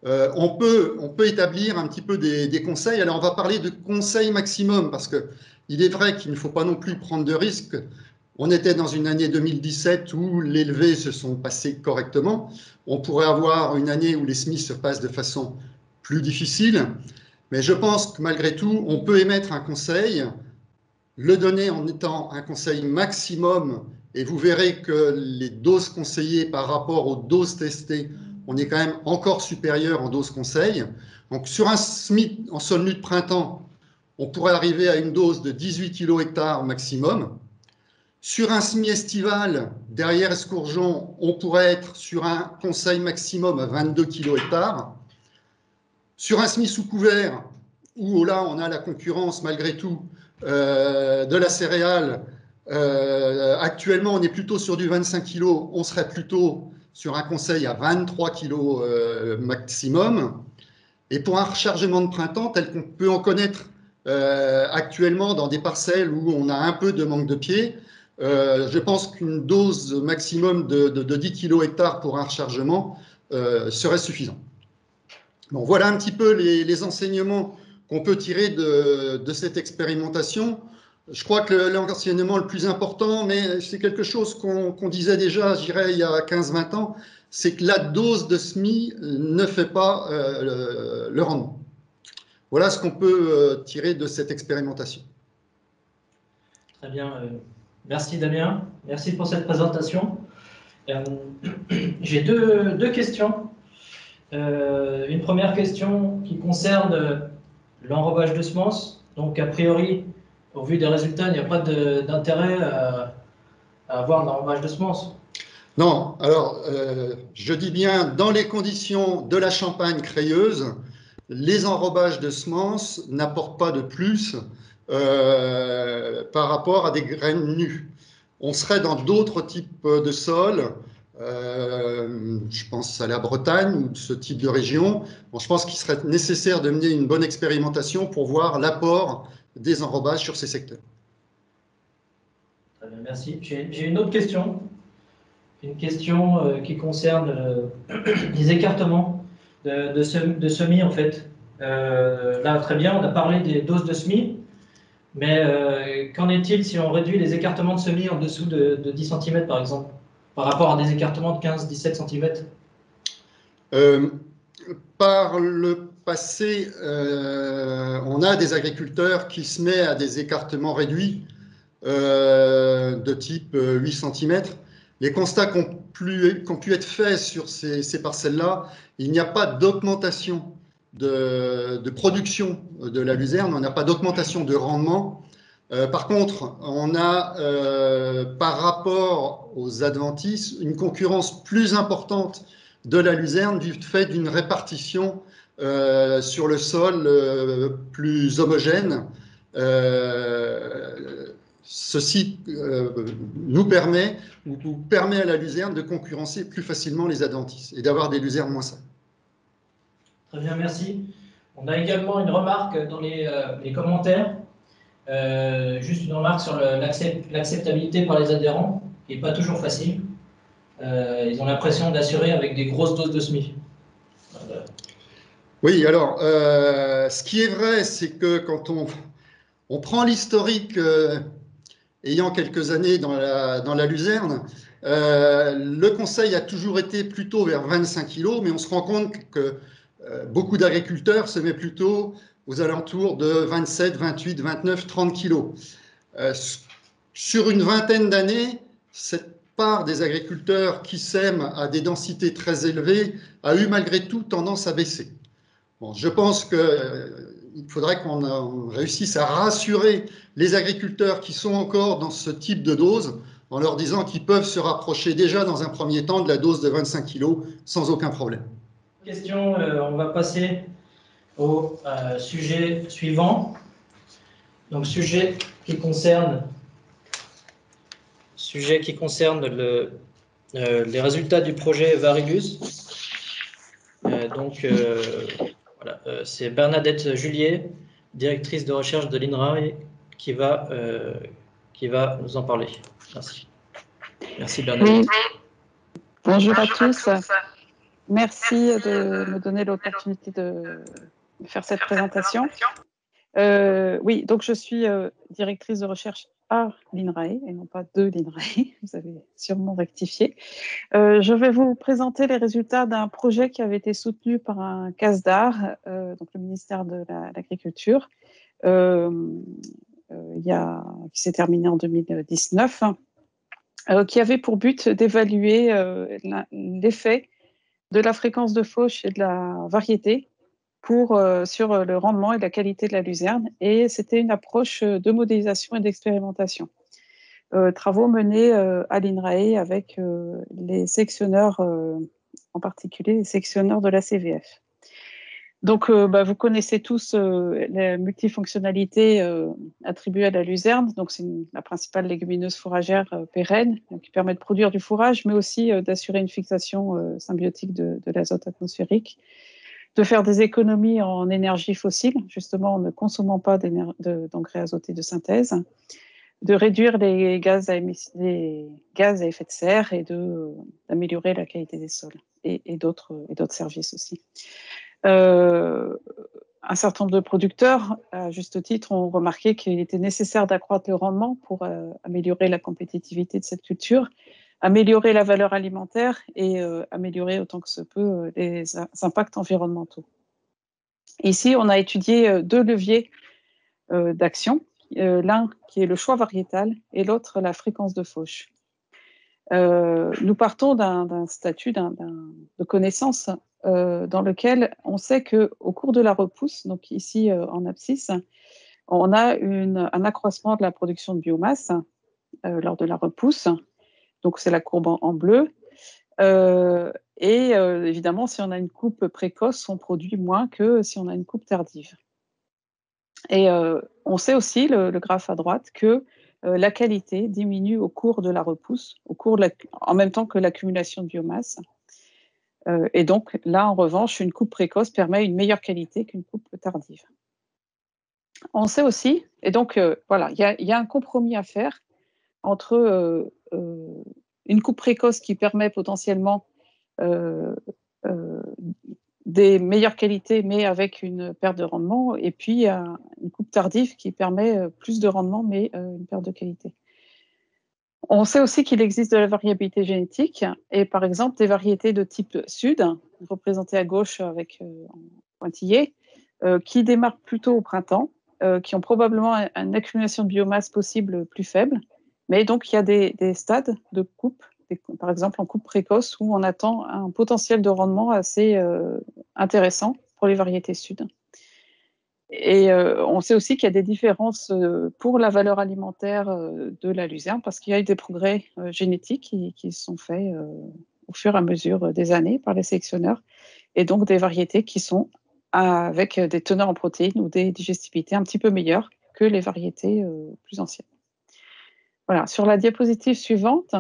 on peut établir un petit peu des conseils. Alors, on va parler de conseils maximum parce qu'il est vrai qu'il ne faut pas non plus prendre de risques. On était dans une année 2017 où les levées se sont passées correctement. On pourrait avoir une année où les semis se passent de façon plus difficile. Mais je pense que malgré tout, on peut émettre un conseil, le donner en étant un conseil maximum, et vous verrez que les doses conseillées par rapport aux doses testées, on est quand même encore supérieur en dose conseil. Donc sur un SMIC en sol nu de printemps, on pourrait arriver à une dose de 18 kg/hectare maximum. Sur un SMI estival, derrière escourgeon, on pourrait être sur un conseil maximum à 22 kg/hectare. Sur un SMI sous couvert, où là on a la concurrence malgré tout de la céréale, actuellement on est plutôt sur du 25 kg, on serait plutôt sur un conseil à 23 kg maximum. Et pour un rechargement de printemps tel qu'on peut en connaître actuellement dans des parcelles où on a un peu de manque de pied, je pense qu'une dose maximum de 10 kg/hectare pour un rechargement serait suffisant. Bon, voilà un petit peu les enseignements qu'on peut tirer de cette expérimentation. Je crois que l'enseignement le plus important, mais c'est quelque chose qu'on disait déjà, je dirais, il y a 15-20 ans, c'est que la dose de SMI ne fait pas le rendement. Voilà ce qu'on peut tirer de cette expérimentation. Très bien. Merci Damien. Merci pour cette présentation. J'ai deux questions. Une première question qui concerne l'enrobage de semences. Donc, a priori, au vu des résultats, il n'y a pas d'intérêt à avoir un enrobage de semences. Non, alors, je dis bien, dans les conditions de la Champagne crayeuse, les enrobages de semences n'apportent pas de plus par rapport à des graines nues. On serait dans d'autres types de sols, je pense à la Bretagne ou ce type de région. Bon, je pense qu'il serait nécessaire de mener une bonne expérimentation pour voir l'apport des enrobages sur ces secteurs. Très bien, merci. J'ai une autre question. Une question qui concerne les écartements de semis, en fait. Là, très bien, on a parlé des doses de semis, mais qu'en est-il si on réduit les écartements de semis en dessous de 10 cm, par exemple, par rapport à des écartements de 15-17 cm? Par le passé, on a des agriculteurs qui se mettent à des écartements réduits de type 8 cm. Les constats qui ont pu être faits sur ces parcelles-là, il n'y a pas d'augmentation de production de la luzerne, on n'a pas d'augmentation de rendement. Par contre, on a, par rapport aux adventices, une concurrence plus importante de la luzerne du fait d'une répartition sur le sol plus homogène. Ceci nous permet, ou permet à la luzerne de concurrencer plus facilement les adventices et d'avoir des luzernes moins sales. Très bien, merci. On a également une remarque dans les commentaires, juste une remarque sur l'acceptabilité par les adhérents, qui n'est pas toujours facile. Ils ont l'impression d'assurer avec des grosses doses de SMI. Oui, alors, ce qui est vrai, c'est que quand on prend l'historique ayant quelques années dans la luzerne, le conseil a toujours été plutôt vers 25 kg, mais on se rend compte que beaucoup d'agriculteurs se mettent plutôt aux alentours de 27, 28, 29, 30 kg. Sur une vingtaine d'années, cette part des agriculteurs qui sèment à des densités très élevées a eu malgré tout tendance à baisser. Bon, je pense qu'il faudrait qu'on réussisse à rassurer les agriculteurs qui sont encore dans ce type de dose en leur disant qu'ils peuvent se rapprocher déjà dans un premier temps de la dose de 25 kg sans aucun problème. Question, on va passer au sujet suivant. Donc, sujet qui concerne les résultats du projet Varilus. Voilà, c'est Bernadette Julier, directrice de recherche de l'INRAE, qui va nous en parler. Merci. Merci Bernadette. Oui. Bonjour à tous. Merci de me donner l'opportunité de faire cette présentation. Oui, donc je suis directrice de recherche à l'INRAE et non pas de l'INRAE, vous avez sûrement rectifié. Je vais vous présenter les résultats d'un projet qui avait été soutenu par un CASDAR, donc le ministère de l'Agriculture, qui s'est terminé en 2019, qui avait pour but d'évaluer l'effet de la fréquence de fauche et de la variété sur le rendement et la qualité de la luzerne. Et c'était une approche de modélisation et d'expérimentation. Travaux menés à l'INRAE avec les sectionneurs, en particulier les sectionneurs de la CVF. Donc, vous connaissez tous la multifonctionnalité attribuée à la luzerne. Donc, c'est la principale légumineuse fourragère pérenne qui permet de produire du fourrage, mais aussi d'assurer une fixation symbiotique de l'azote atmosphérique, de faire des économies en énergie fossile, justement en ne consommant pas d'engrais azotés de synthèse, de réduire les gaz à effet de serre et d'améliorer la qualité des sols et d'autres services aussi. Un certain nombre de producteurs, à juste titre, ont remarqué qu'il était nécessaire d'accroître le rendement pour améliorer la compétitivité de cette culture, améliorer la valeur alimentaire et améliorer autant que se peut les impacts environnementaux. Ici, on a étudié deux leviers d'action, l'un qui est le choix variétal et l'autre la fréquence de fauche. Nous partons d'un statut de connaissance dans lequel on sait qu'au cours de la repousse, donc ici en abscisse, on a un accroissement de la production de biomasse lors de la repousse. Donc c'est la courbe en bleu. Évidemment, si on a une coupe précoce, on produit moins que si on a une coupe tardive. Et on sait aussi, le graphe à droite, que la qualité diminue au cours de la repousse, en même temps que l'accumulation de biomasse. Et donc là, en revanche, une coupe précoce permet une meilleure qualité qu'une coupe tardive. On sait aussi, et donc voilà, il y a un compromis à faire entre une coupe précoce qui permet potentiellement des meilleures qualités, mais avec une perte de rendement, et puis une coupe tardive qui permet plus de rendement, mais une perte de qualité. On sait aussi qu'il existe de la variabilité génétique, et par exemple des variétés de type sud, représentées à gauche avec en pointillé, qui démarrent plutôt au printemps, qui ont probablement une accumulation de biomasse possible plus faible, mais donc il y a des stades de coupe, par exemple en coupe précoce, où on attend un potentiel de rendement assez intéressant pour les variétés sud. Et on sait aussi qu'il y a des différences pour la valeur alimentaire de la luzerne, parce qu'il y a eu des progrès génétiques qui sont faits au fur et à mesure des années par les sélectionneurs, et donc des variétés qui sont avec des teneurs en protéines ou des digestibilités un petit peu meilleures que les variétés plus anciennes. Voilà, sur la diapositive suivante,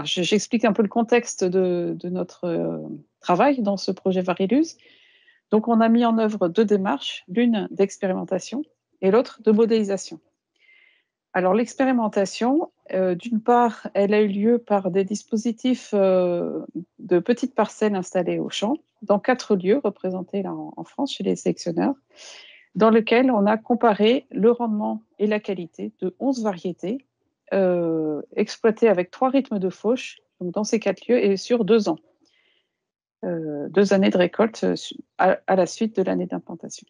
j'explique un peu le contexte de notre travail dans ce projet Variluz. Donc, on a mis en œuvre 2 démarches, l'une d'expérimentation et l'autre de modélisation. Alors, l'expérimentation, d'une part, elle a eu lieu par des dispositifs de petites parcelles installées au champ, dans 4 lieux représentés là en France chez les sélectionneurs, dans lesquels on a comparé le rendement et la qualité de 11 variétés exploitées avec 3 rythmes de fauche, donc dans ces 4 lieux, et sur 2 ans. 2 années de récolte à la suite de l'année d'implantation.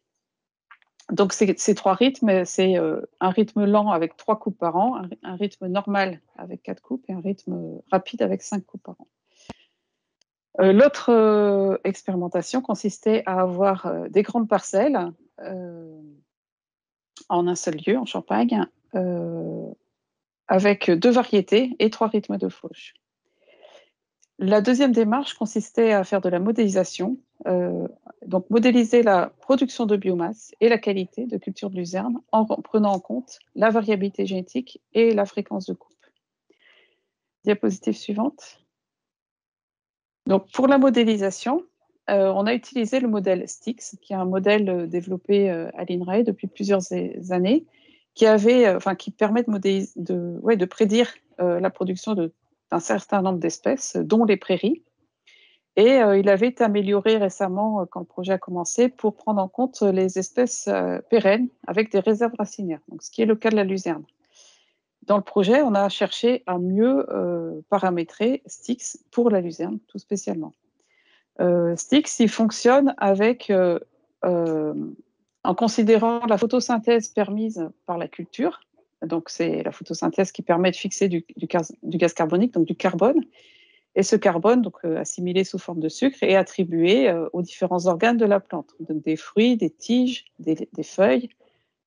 Donc ces 3 rythmes, c'est un rythme lent avec 3 coupes par an, un rythme normal avec 4 coupes et un rythme rapide avec 5 coupes par an. L'autre expérimentation consistait à avoir des grandes parcelles en un seul lieu, en Champagne, avec 2 variétés et 3 rythmes de fauche. La deuxième démarche consistait à faire de la modélisation, donc modéliser la production de biomasse et la qualité de culture de luzerne en prenant en compte la variabilité génétique et la fréquence de coupe. Diapositive suivante. Donc, pour la modélisation, on a utilisé le modèle STIX, qui est un modèle développé à l'INRAE depuis plusieurs années, qui permet de prédire la production d'un certain nombre d'espèces, dont les prairies. Et il avait été amélioré récemment quand le projet a commencé pour prendre en compte les espèces pérennes avec des réserves racinaires, donc ce qui est le cas de la luzerne. Dans le projet, on a cherché à mieux paramétrer STIX pour la luzerne, tout spécialement. STIX, il fonctionne en considérant la photosynthèse permise par la culture. Donc, c'est la photosynthèse qui permet de fixer du gaz carbonique, donc du carbone. Et ce carbone, donc assimilé sous forme de sucre, est attribué aux différents organes de la plante, donc des fruits, des tiges, des feuilles,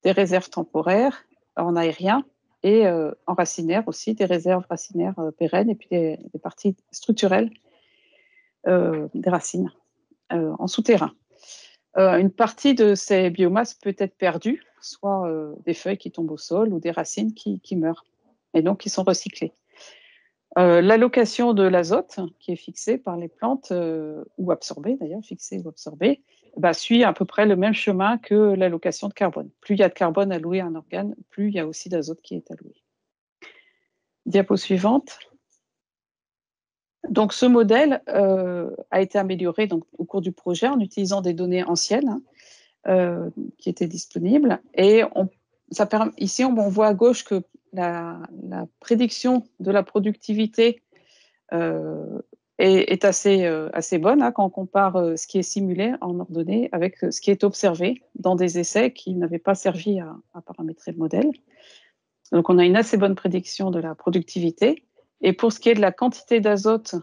des réserves temporaires en aérien et en racinaire aussi, des réserves racinaires pérennes et puis des parties structurelles des racines en souterrain. Une partie de ces biomasses peut être perdue, soit des feuilles qui tombent au sol ou des racines qui meurent, et donc qui sont recyclées. L'allocation de l'azote, qui est fixée par les plantes, ou absorbée d'ailleurs, fixée ou absorbée, suit à peu près le même chemin que l'allocation de carbone. Plus il y a de carbone alloué à un organe, plus il y a aussi d'azote qui est alloué. Diapo suivante. Donc, ce modèle a été amélioré donc, au cours du projet en utilisant des données anciennes qui étaient disponibles. Et ici, on voit à gauche que la prédiction de la productivité est assez bonne quand on compare ce qui est simulé en ordonnée avec ce qui est observé dans des essais qui n'avaient pas servi à paramétrer le modèle. Donc, on a une assez bonne prédiction de la productivité. Et pour ce qui est de la quantité d'azote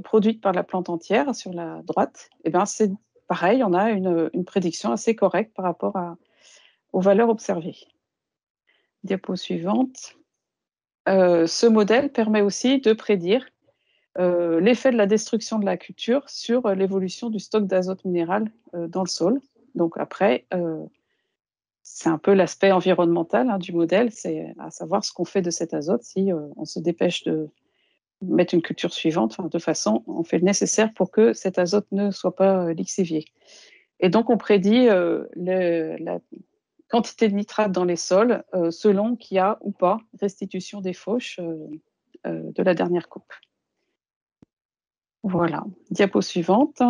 produite par la plante entière, sur la droite, c'est pareil, on a une prédiction assez correcte par rapport aux valeurs observées. Diapo suivante. Ce modèle permet aussi de prédire l'effet de la destruction de la culture sur l'évolution du stock d'azote minéral dans le sol. Donc après, c'est un peu l'aspect environnemental du modèle, c'est à savoir ce qu'on fait de cet azote si on se dépêche de mettre une culture suivante, de façon, on fait le nécessaire pour que cet azote ne soit pas lixivié. Et donc, on prédit la quantité de nitrate dans les sols selon qu'il y a ou pas restitution des fauches de la dernière coupe. Voilà, diapo suivante.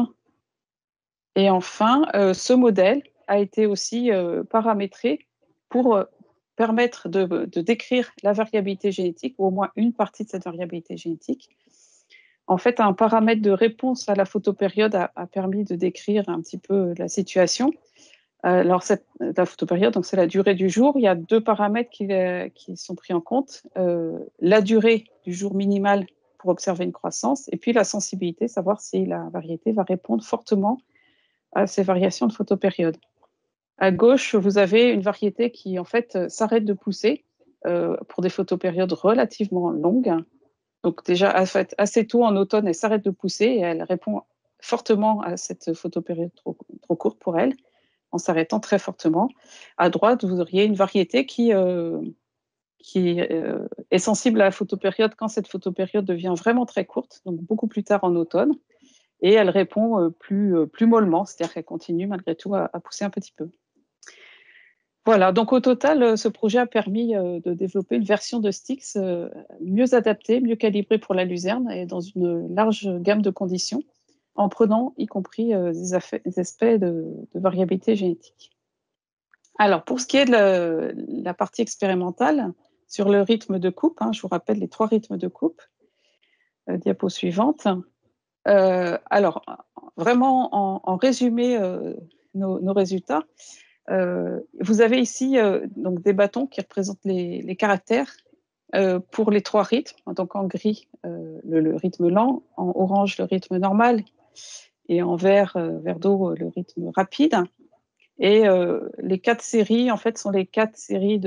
Et enfin, ce modèle a été aussi paramétré pour permettre de décrire la variabilité génétique, ou au moins une partie de cette variabilité génétique. En fait, un paramètre de réponse à la photopériode a permis de décrire un petit peu la situation. Alors, la photopériode, donc c'est la durée du jour. Il y a deux paramètres qui sont pris en compte. La durée du jour minimal pour observer une croissance, et puis la sensibilité, savoir si la variété va répondre fortement à ces variations de photopériode. À gauche, vous avez une variété qui, en fait, s'arrête de pousser pour des photopériodes relativement longues. Donc déjà, assez tôt en automne, elle s'arrête de pousser et elle répond fortement à cette photopériode trop courte pour elle, en s'arrêtant très fortement. À droite, vous auriez une variété qui est sensible à la photopériode quand cette photopériode devient vraiment très courte, donc beaucoup plus tard en automne, et elle répond plus mollement, c'est-à-dire qu'elle continue malgré tout à pousser un petit peu. Voilà, donc au total, ce projet a permis de développer une version de Styx mieux adaptée, mieux calibrée pour la luzerne et dans une large gamme de conditions, en prenant y compris des aspects de variabilité génétique. Alors, pour ce qui est de la partie expérimentale, sur le rythme de coupe, je vous rappelle les 3 rythmes de coupe, diapo suivante. Alors, vraiment en résumé, nos résultats. Vous avez ici donc des bâtons qui représentent les caractères pour les 3 rythmes. Donc en gris, le rythme lent, en orange, le rythme normal, et en vert d'eau, le rythme rapide. Et les 4 séries, en fait, sont les 4 séries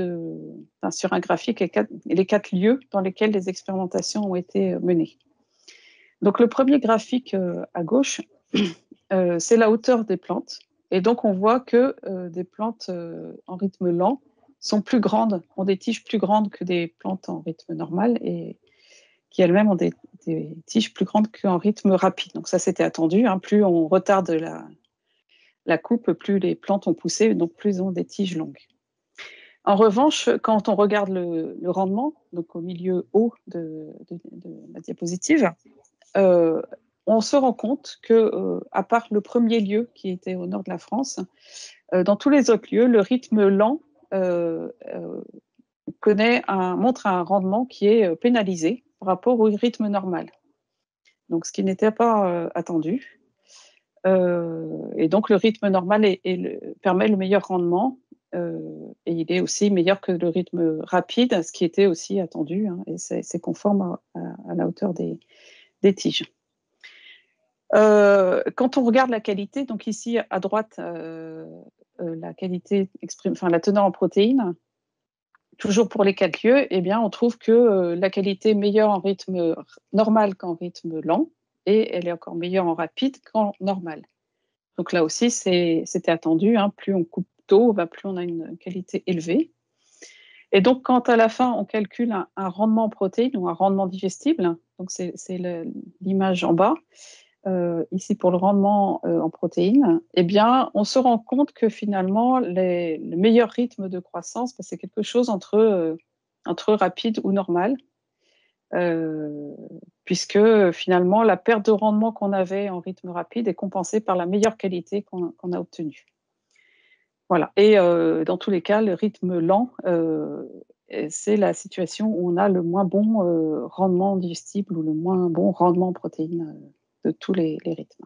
sur un graphique, les 4 lieux dans lesquels les expérimentations ont été menées. Donc le premier graphique à gauche, c'est la hauteur des plantes. Et donc, on voit que des plantes en rythme lent sont plus grandes, ont des tiges plus grandes que des plantes en rythme normal, et qui elles-mêmes ont des tiges plus grandes qu'en rythme rapide. Donc ça, c'était attendu. Plus on retarde la coupe, plus les plantes ont poussé, donc plus elles ont des tiges longues. En revanche, quand on regarde le rendement, donc au milieu haut de la diapositive, on se rend compte que, à part le premier lieu qui était au nord de la France, dans tous les autres lieux, le rythme lent montre un rendement qui est pénalisé par rapport au rythme normal. Donc, ce qui n'était pas attendu. Et donc, le rythme normal permet le meilleur rendement, et il est aussi meilleur que le rythme rapide, ce qui était aussi attendu, et c'est conforme à la hauteur des tiges. Quand on regarde la qualité, donc ici à droite, la qualité la teneur en protéines, toujours pour les 4 lieux, eh bien, on trouve que la qualité est meilleure en rythme normal qu'en rythme lent, et elle est encore meilleure en rapide qu'en normal. Donc là aussi, c'était attendu, plus on coupe tôt, plus on a une qualité élevée. Et donc, quand à la fin, on calcule un rendement en protéines ou un rendement digestible, donc c'est l'image en bas, ici pour le rendement en protéines, eh bien, on se rend compte que finalement, le meilleur rythme de croissance, c'est quelque chose entre rapide ou normal, puisque finalement, la perte de rendement qu'on avait en rythme rapide est compensée par la meilleure qualité qu'on a obtenue. Voilà. Et dans tous les cas, le rythme lent, c'est la situation où on a le moins bon rendement digestible ou le moins bon rendement en protéines de tous les rythmes.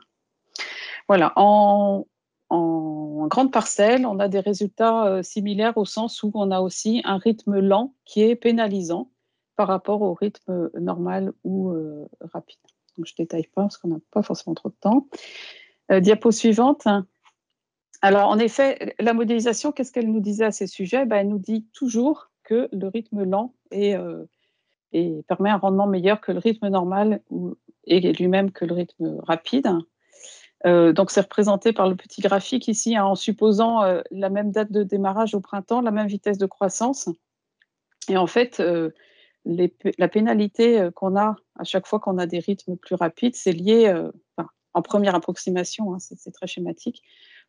Voilà, en grande parcelle, on a des résultats similaires au sens où on a aussi un rythme lent qui est pénalisant par rapport au rythme normal ou rapide. Donc, je ne détaille pas parce qu'on n'a pas forcément trop de temps. Diapo suivante. Alors, en effet, la modélisation, qu'est-ce qu'elle nous disait à ces sujets ? Elle nous dit toujours que le rythme lent permet un rendement meilleur que le rythme normal et lui-même que le rythme rapide. Donc, c'est représenté par le petit graphique ici, en supposant la même date de démarrage au printemps, la même vitesse de croissance. Et en fait, la pénalité qu'on a à chaque fois qu'on a des rythmes plus rapides, c'est lié, en première approximation, c'est très schématique,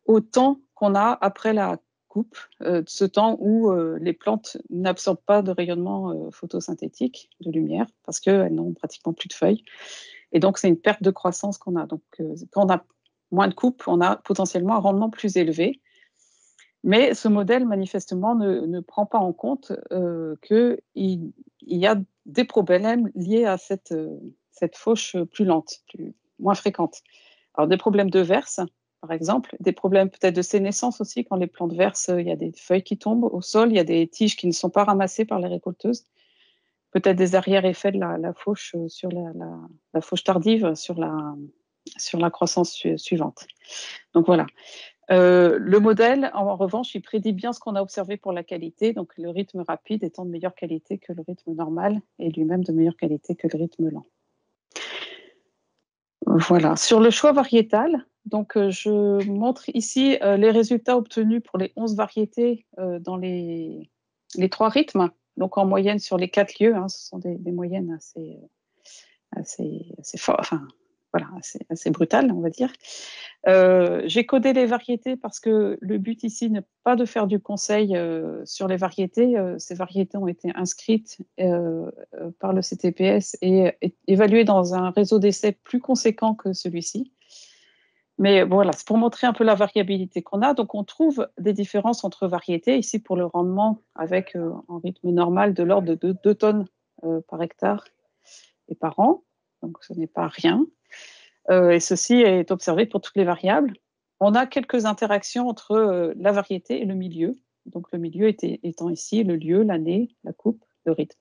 au temps qu'on a après la coupe, ce temps où les plantes n'absorbent pas de rayonnement photosynthétique, de lumière, parce qu'elles n'ont pratiquement plus de feuilles. Et donc, c'est une perte de croissance qu'on a. Donc, quand on a moins de coupe, on a potentiellement un rendement plus élevé. Mais ce modèle, manifestement, ne prend pas en compte qu'il y a des problèmes liés à cette fauche plus lente, moins fréquente. Alors, des problèmes de verse, par exemple, des problèmes peut-être de sénescence aussi, quand les plantes versent, il y a des feuilles qui tombent au sol, il y a des tiges qui ne sont pas ramassées par les récolteuses, peut-être des arrière-effets de la fauche sur la fauche tardive sur la croissance suivante. Donc voilà. Le modèle, en revanche, il prédit bien ce qu'on a observé pour la qualité, donc le rythme rapide étant de meilleure qualité que le rythme normal et lui-même de meilleure qualité que le rythme lent. Voilà. Sur le choix variétal, donc, je montre ici les résultats obtenus pour les 11 variétés dans les 3 rythmes, donc en moyenne sur les 4 lieux, hein, ce sont des moyennes assez fortes, enfin, voilà, assez brutales, on va dire. J'ai codé les variétés parce que le but ici n'est pas de faire du conseil sur les variétés. Ces variétés ont été inscrites par le CTPS et évaluées dans un réseau d'essais plus conséquent que celui-ci. Mais voilà, c'est pour montrer un peu la variabilité qu'on a. Donc, on trouve des différences entre variétés. Ici, pour le rendement, avec un rythme normal de l'ordre de 2 tonnes par hectare et par an. Donc, ce n'est pas rien. Et ceci est observé pour toutes les variables. On a quelques interactions entre la variété et le milieu. Donc, le milieu étant ici le lieu, l'année, la coupe, le rythme.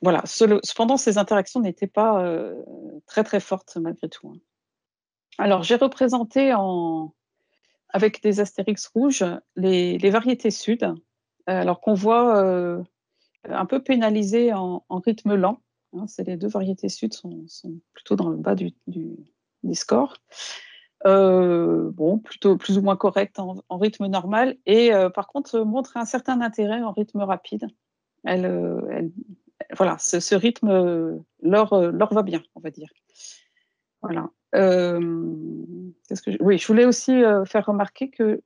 Voilà. Cependant, ces interactions n'étaient pas très, très fortes malgré tout, hein. Alors, j'ai représenté avec des astérix rouges les variétés sud, alors qu'on voit un peu pénalisées en rythme lent. Hein, les 2 variétés sud sont plutôt dans le bas des scores. Bon, plutôt plus ou moins correctes en rythme normal, et par contre montrent un certain intérêt en rythme rapide. Voilà, ce rythme leur va bien, on va dire. Voilà. Oui, je voulais aussi faire remarquer que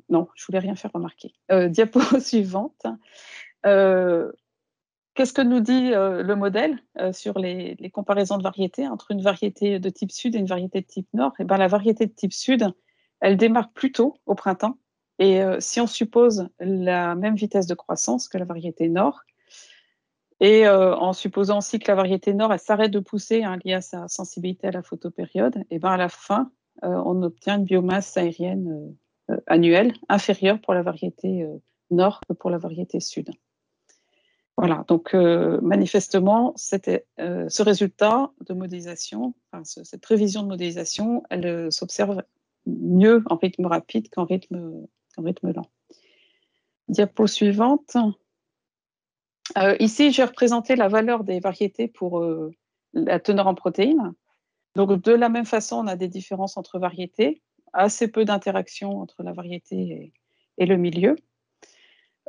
Non, je voulais rien faire remarquer. Diapo suivante. Qu'est-ce que nous dit le modèle sur les comparaisons de variétés entre une variété de type sud et une variété de type nord? Eh ben, la variété de type sud, elle démarre plus tôt au printemps. Et si on suppose la même vitesse de croissance que la variété nord, et en supposant aussi que la variété nord, elle s'arrête de pousser, hein, liée à sa sensibilité à la photopériode, et ben à la fin, on obtient une biomasse aérienne annuelle inférieure pour la variété nord que pour la variété sud. Voilà, donc manifestement, ce résultat de modélisation, enfin, cette prévision de modélisation, elle s'observe mieux en rythme rapide qu'en rythme lent. Diapo suivante. Ici, j'ai représenté la valeur des variétés pour la teneur en protéines. Donc, de la même façon, on a des différences entre variétés, assez peu d'interactions entre la variété et le milieu.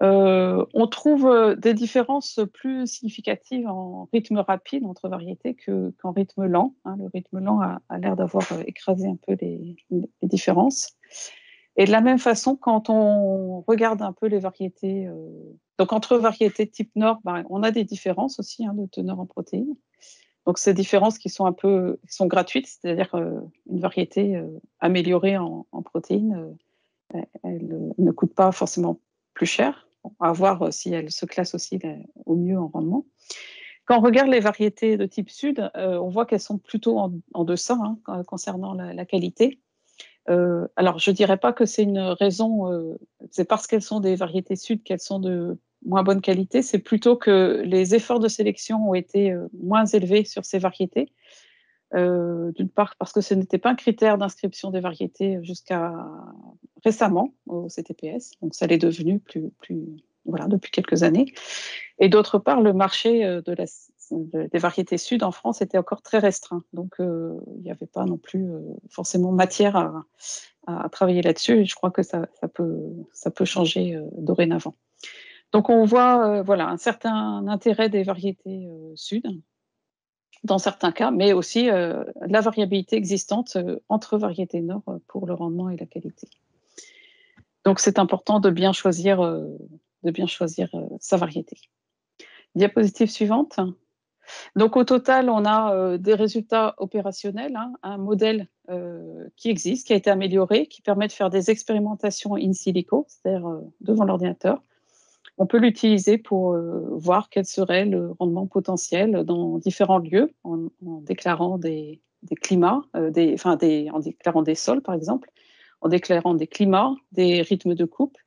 On trouve des différences plus significatives en rythme rapide entre variétés qu'en rythme lent, hein. Le rythme lent a l'air d'avoir écrasé un peu les différences. Et de la même façon, quand on regarde un peu les variétés, donc entre variétés de type nord, on a des différences aussi, hein, de teneur en protéines. Donc ces différences qui sont sont gratuites, c'est-à-dire une variété améliorée en protéines, elle ne coûte pas forcément plus cher, à voir si elle se classe aussi au mieux en rendement. Quand on regarde les variétés de type sud, on voit qu'elles sont plutôt en deçà, hein, concernant la qualité. Alors, je ne dirais pas que c'est une raison, c'est parce qu'elles sont des variétés sud qu'elles sont de moins bonne qualité, c'est plutôt que les efforts de sélection ont été moins élevés sur ces variétés. D'une part parce que ce n'était pas un critère d'inscription des variétés jusqu'à récemment au CTPS, donc ça l'est devenu voilà, depuis quelques années. Et d'autre part, le marché des variétés sud en France était encore très restreint, donc il n'y avait pas non plus forcément matière à travailler là-dessus, et je crois que ça peut changer dorénavant. Donc on voit voilà, un certain intérêt des variétés sud dans certains cas, mais aussi la variabilité existante entre variétés nord pour le rendement et la qualité. Donc c'est important de bien choisir sa variété. Diapositive suivante. Donc au total, on a des résultats opérationnels, hein, un modèle qui existe, qui a été amélioré, qui permet de faire des expérimentations in silico, c'est-à-dire devant l'ordinateur. On peut l'utiliser pour voir quel serait le rendement potentiel dans différents lieux, en déclarant des climats, en déclarant des sols par exemple, en déclarant des climats, des rythmes de coupe,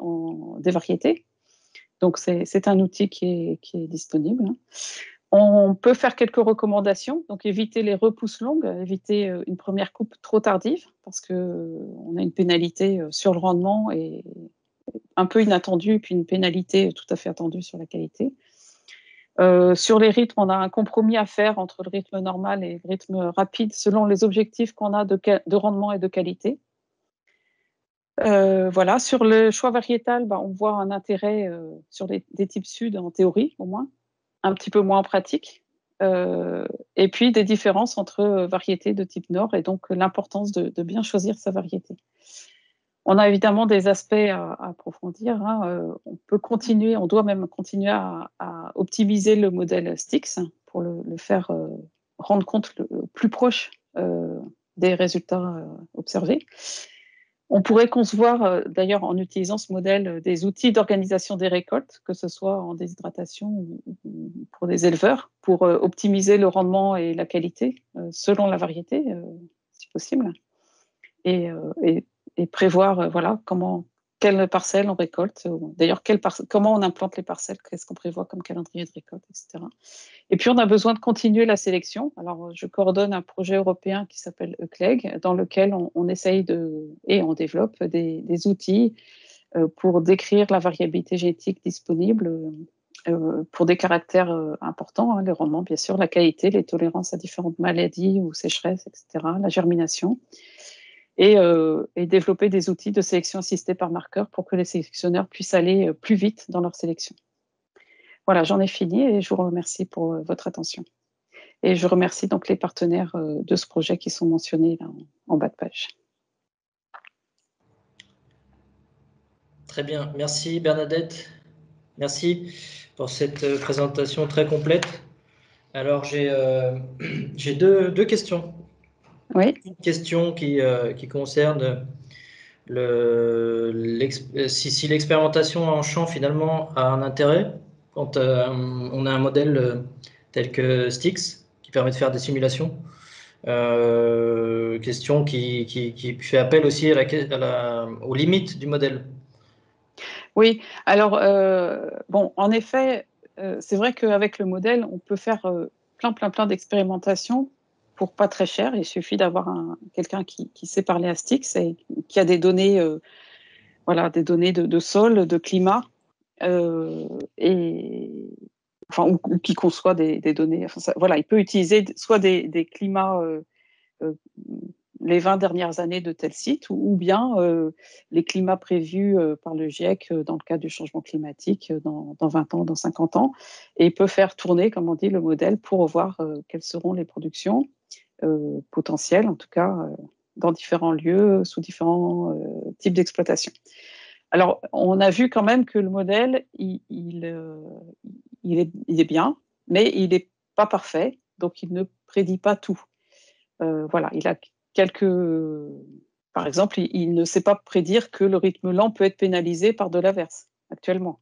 des variétés. Donc c'est un outil qui est disponible, hein. On peut faire quelques recommandations, donc éviter les repousses longues, éviter une première coupe trop tardive, parce qu'on a une pénalité sur le rendement et un peu inattendue, puis une pénalité tout à fait attendue sur la qualité. Sur les rythmes, on a un compromis à faire entre le rythme normal et le rythme rapide, selon les objectifs qu'on a de rendement et de qualité. Voilà, sur le choix variétal, on voit un intérêt sur des types sud, en théorie au moins, un petit peu moins en pratique. Et puis des différences entre variétés de type nord et donc l'importance de bien choisir sa variété. On a évidemment des aspects à approfondir, hein. On peut continuer, on doit même continuer à optimiser le modèle STIX pour le faire rendre compte le plus proche des résultats observés. On pourrait concevoir, d'ailleurs, en utilisant ce modèle, des outils d'organisation des récoltes, que ce soit en déshydratation ou pour des éleveurs, pour optimiser le rendement et la qualité selon la variété, si possible, et prévoir voilà, quelle parcelle on récolte, d'ailleurs comment on implante les parcelles, qu'est-ce qu'on prévoit comme calendrier de récolte, etc. Et puis, on a besoin de continuer la sélection. Alors, je coordonne un projet européen qui s'appelle ECLEG, dans lequel on essaye et on développe des outils pour décrire la variabilité génétique disponible pour des caractères importants, hein, le rendement, bien sûr, la qualité, les tolérances à différentes maladies ou sécheresses, etc., la germination, et développer des outils de sélection assistée par marqueur pour que les sélectionneurs puissent aller plus vite dans leur sélection. Voilà, j'en ai fini et je vous remercie pour votre attention. Et je remercie donc les partenaires de ce projet qui sont mentionnés là, en bas de page. Très bien, merci Bernadette. Merci pour cette présentation très complète. Alors j'ai deux questions. Oui. Une question qui concerne si l'expérimentation en champ finalement a un intérêt quand on a un modèle tel que STIX qui permet de faire des simulations. Question qui fait appel aussi aux limites du modèle. Oui, alors bon, en effet, c'est vrai qu'avec le modèle, on peut faire plein d'expérimentations pour pas très cher. Il suffit d'avoir quelqu'un qui sait parler à STIX et qui a des données, voilà, des données de sol, de climat, ou qui conçoit des données. Enfin, voilà, il peut utiliser soit des climats les 20 dernières années de tel site, ou bien les climats prévus par le GIEC dans le cadre du changement climatique dans 20 ans, dans 50 ans, et il peut faire tourner, comme on dit, le modèle pour voir quelles seront les productions potentielles, en tout cas, dans différents lieux, sous différents types d'exploitation. Alors, on a vu quand même que le modèle, il est bien, mais il n'est pas parfait, donc il ne prédit pas tout. Voilà, il a par exemple, il ne sait pas prédire que le rythme lent peut être pénalisé par de l'averse actuellement.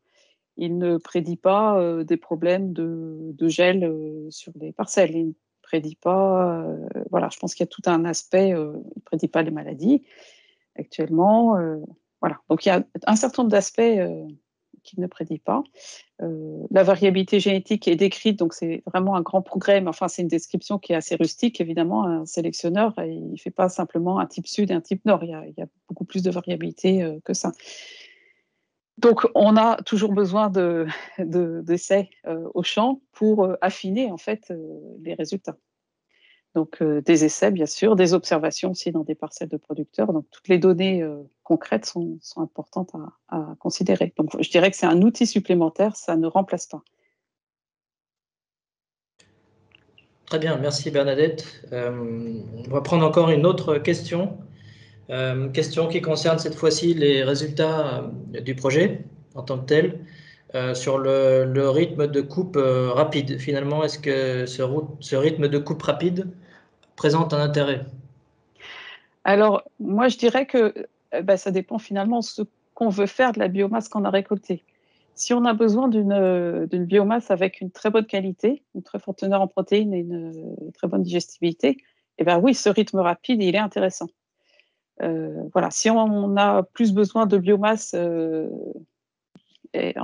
Il ne prédit pas des problèmes de gel sur les parcelles. Il ne prédit pas. Voilà, je pense qu'il y a tout un aspect. Il ne prédit pas les maladies actuellement. Voilà, donc il y a un certain nombre d'aspects qu'il ne prédit pas. La variabilité génétique est décrite, donc c'est vraiment un grand progrès, mais enfin c'est une description qui est assez rustique, évidemment. Un sélectionneur, il ne fait pas simplement un type sud et un type nord, il y a beaucoup plus de variabilité que ça. Donc on a toujours besoin d'essais au champ pour affiner en fait les résultats. Donc des essais, bien sûr, des observations aussi dans des parcelles de producteurs. Donc toutes les données concrètes sont importantes à considérer. Donc je dirais que c'est un outil supplémentaire, ça ne remplace pas. Très bien, merci Bernadette. On va prendre encore une autre question. Question qui concerne cette fois-ci les résultats du projet en tant que tel. sur le rythme de coupe rapide. Finalement, est-ce que ce rythme de coupe rapide présente un intérêt? Alors, moi, je dirais que ça dépend finalement de ce qu'on veut faire de la biomasse qu'on a récoltée. Si on a besoin d'une biomasse avec une très bonne qualité, une très forte teneur en protéines et une très bonne digestibilité, eh ben oui, ce rythme rapide, il est intéressant. Voilà. Si on a plus besoin de biomasse et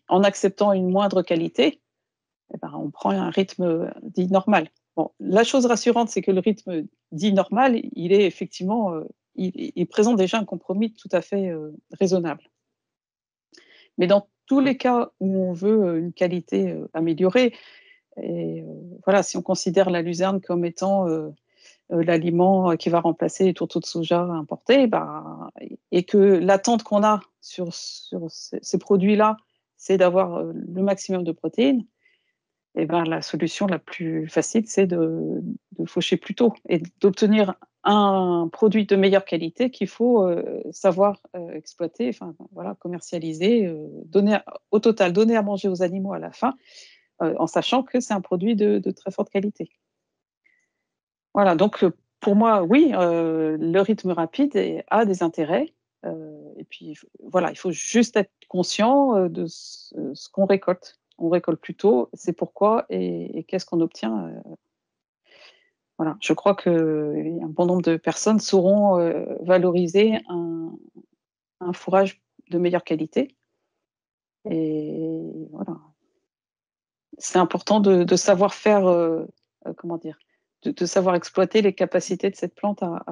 en acceptant une moindre qualité, eh ben, on prend un rythme dit normal. Bon, la chose rassurante, c'est que le rythme dit normal, il est effectivement, il présente déjà un compromis tout à fait raisonnable. Mais dans tous les cas où on veut une qualité améliorée, et voilà, si on considère la luzerne comme étant l'aliment qui va remplacer les tourteaux de soja importés, bah, et que l'attente qu'on a sur ces produits-là, c'est d'avoir le maximum de protéines, et ben, la solution la plus facile, c'est de faucher plus tôt et d'obtenir un produit de meilleure qualité qu'il faut savoir exploiter, enfin, voilà, commercialiser, au total, donner à manger aux animaux à la fin, en sachant que c'est un produit de très forte qualité. Voilà, donc pour moi, oui, le rythme rapide a des intérêts. Et puis, voilà, il faut juste être conscient de ce qu'on récolte. On récolte plus tôt, c'est pourquoi et qu'est-ce qu'on obtient. Voilà, je crois qu'un bon nombre de personnes sauront valoriser un fourrage de meilleure qualité. Et voilà, c'est important de savoir faire, comment dire, de savoir exploiter les capacités de cette plante à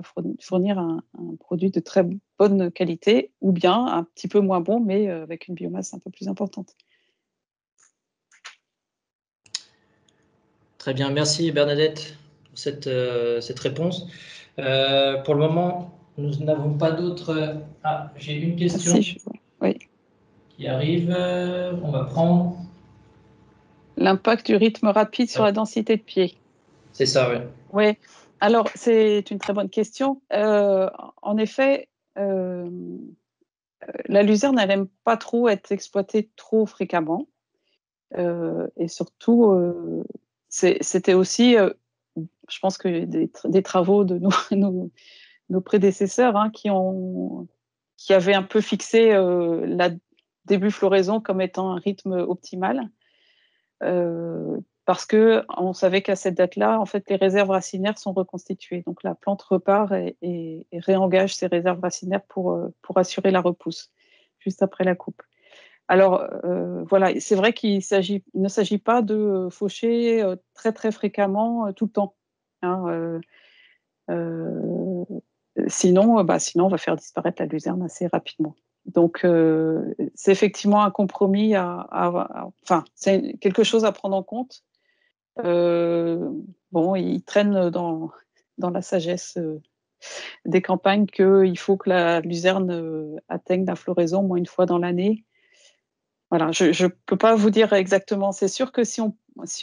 fournir un produit de très bonne qualité, ou bien un petit peu moins bon, mais avec une biomasse un peu plus importante. Très bien, merci Bernadette pour cette réponse. Pour le moment, nous n'avons pas d'autres. Ah, j'ai une question Oui. qui arrive. On va prendre. L'impact du rythme rapide sur la densité de pieds. C'est ça, oui. Oui, alors c'est une très bonne question. En effet, la luzerne, elle n'aime pas trop être exploitée trop fréquemment. Et surtout, c'était aussi, je pense que des travaux de nos prédécesseurs hein, qui avaient un peu fixé la début floraison comme étant un rythme optimal. Parce qu'on savait qu'à cette date-là, en fait, les réserves racinaires sont reconstituées. Donc la plante repart et réengage ses réserves racinaires pour assurer la repousse juste après la coupe. Alors voilà, c'est vrai qu'il ne s'agit pas de faucher très très fréquemment tout le temps. Hein, sinon, on va faire disparaître la luzerne assez rapidement. Donc, c'est effectivement un compromis enfin, c'est quelque chose à prendre en compte. Bon, il traîne dans la sagesse des campagnes qu'il faut que la luzerne atteigne la floraison au moins une fois dans l'année. Voilà, je ne peux pas vous dire exactement. C'est sûr que si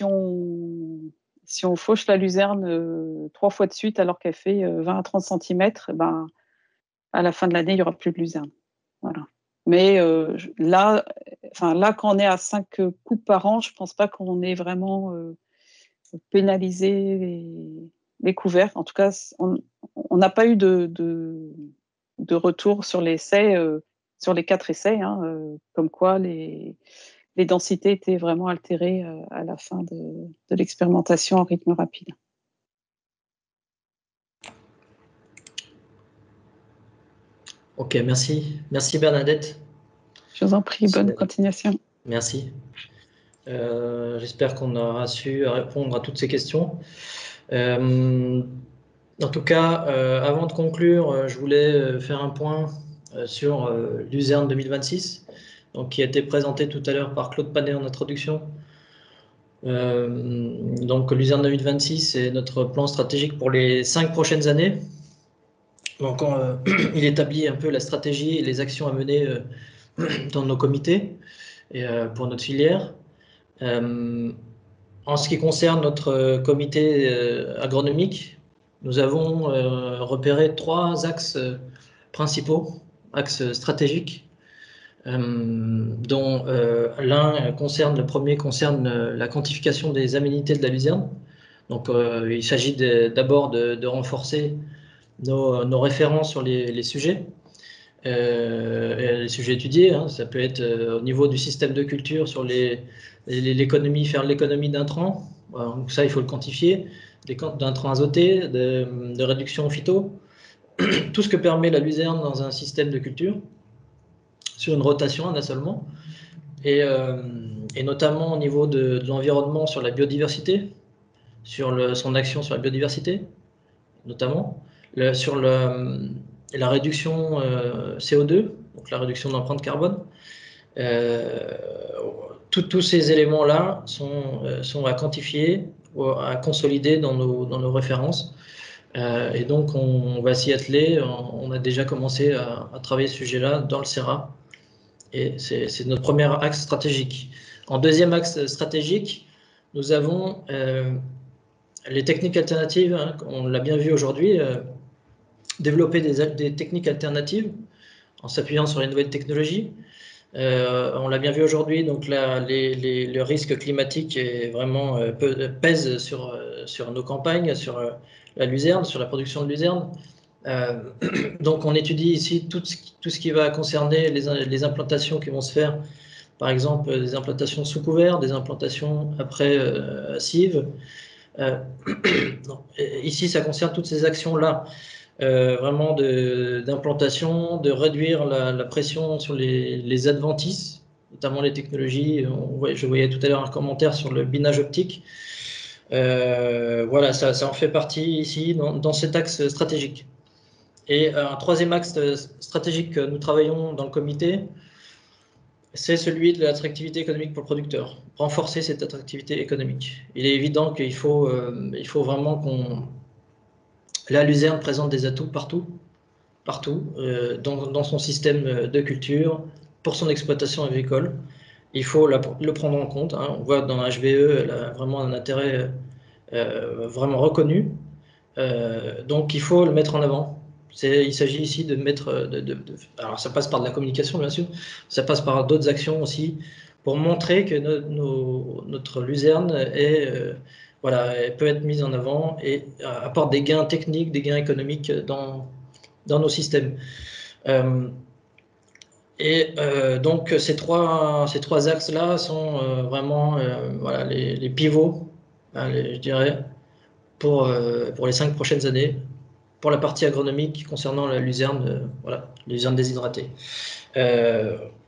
on fauche la luzerne 3 fois de suite alors qu'elle fait 20 à 30 cm, ben, à la fin de l'année, il n'y aura plus de luzerne. Voilà. Mais là, quand on est à 5 coupes par an, je ne pense pas qu'on ait vraiment pénalisé les couverts. En tout cas, on n'a pas eu de retour sur l'essai, sur les 4 essais, hein, comme quoi les densités étaient vraiment altérées à la fin de l'expérimentation en rythme rapide. Ok, merci. Merci Bernadette. Je vous en prie, bonne continuation. Merci. J'espère qu'on aura su répondre à toutes ces questions. En tout cas, avant de conclure, je voulais faire un point sur Luzerne 2026, donc, qui a été présenté tout à l'heure par Claude Panet en introduction. Donc Luzerne 2026, c'est notre plan stratégique pour les 5 prochaines années. Donc il établit un peu la stratégie et les actions à mener dans nos comités et pour notre filière. En ce qui concerne notre comité agronomique, nous avons repéré 3 axes principaux, axes stratégiques. dont le premier concerne la quantification des aménités de la luzerne. Donc, il s'agit d'abord de renforcer nos références sur les sujets. Les sujets étudiés, hein, ça peut être au niveau du système de culture sur l'économie, faire l'économie d'intrants. Donc ça, il faut le quantifier, d'intrants azotés, de réduction phyto, tout ce que permet la luzerne dans un système de culture, sur une rotation, un assolement, et notamment au niveau de l'environnement sur la biodiversité, sur son action sur la biodiversité, notamment, sur la réduction CO2, donc la réduction de l'empreinte carbone. Tous ces éléments-là sont à quantifier, à consolider dans nos références. Et donc, on va s'y atteler. On a déjà commencé à travailler ce sujet-là dans le CERA. Et c'est notre premier axe stratégique. En deuxième axe stratégique, nous avons les techniques alternatives, hein, on l'a bien vu aujourd'hui, développer des techniques alternatives en s'appuyant sur les nouvelles technologies. On l'a bien vu aujourd'hui, donc le risque climatique est vraiment, pèse sur nos campagnes, sur la luzerne, sur la production de luzerne. Donc on étudie ici tout ce qui va concerner les implantations qui vont se faire, par exemple des implantations sous couvert, des implantations après cives. Ici, ça concerne toutes ces actions-là, vraiment d'implantation, de réduire la pression sur les adventices, notamment les technologies. Je voyais tout à l'heure un commentaire sur le binage optique. Voilà, ça en fait partie ici dans cet axe stratégique. Et un troisième axe stratégique que nous travaillons dans le comité, c'est celui de l'attractivité économique pour le producteur. Renforcer cette attractivité économique. Il est évident qu'il faut vraiment la luzerne présente des atouts partout, dans son système de culture, pour son exploitation agricole. Il faut le prendre en compte, hein. On voit dans la HVE, elle a vraiment un intérêt vraiment reconnu. Donc il faut le mettre en avant. Il s'agit ici de mettre, alors ça passe par de la communication bien sûr, ça passe par d'autres actions aussi, pour montrer que notre luzerne elle peut être mise en avant et apporte des gains techniques, des gains économiques dans nos systèmes. Donc ces trois axes-là sont vraiment les pivots, je dirais, pour les 5 prochaines années, pour la partie agronomique concernant la luzerne, luzerne déshydratée.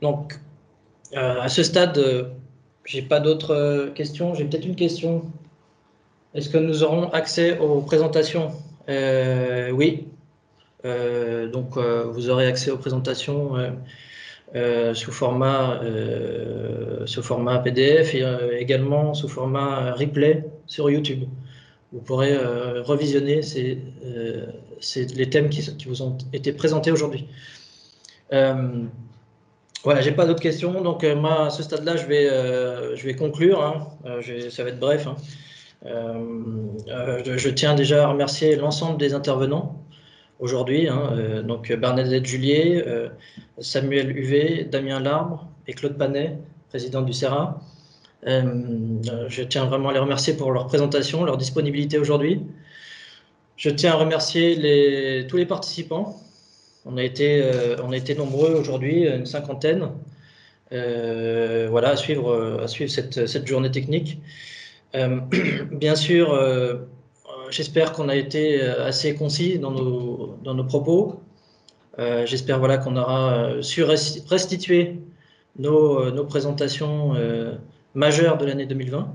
Donc, à ce stade, j'ai pas d'autres questions. J'ai peut-être une question. Est-ce que nous aurons accès aux présentations? Oui. Donc, vous aurez accès aux présentations sous format PDF et également sous format replay sur YouTube. Vous pourrez revisionner les thèmes qui vous ont été présentés aujourd'hui. Voilà, j'ai pas d'autres questions. Donc, moi, à ce stade-là, je vais conclure. Hein. Ça va être bref. Hein. Je tiens déjà à remercier l'ensemble des intervenants aujourd'hui. Hein. Donc, Bernadette Julier, Samuel Huvet, Damien Larbre et Claude Panet, président du CERA. Je tiens vraiment à les remercier pour leur présentation, leur disponibilité aujourd'hui. Je tiens à remercier tous les participants. On a été nombreux aujourd'hui, une cinquantaine, à suivre cette journée technique. Bien sûr, j'espère qu'on a été assez concis dans nos propos. J'espère qu'on aura su restituer nos présentations majeures de l'année 2020.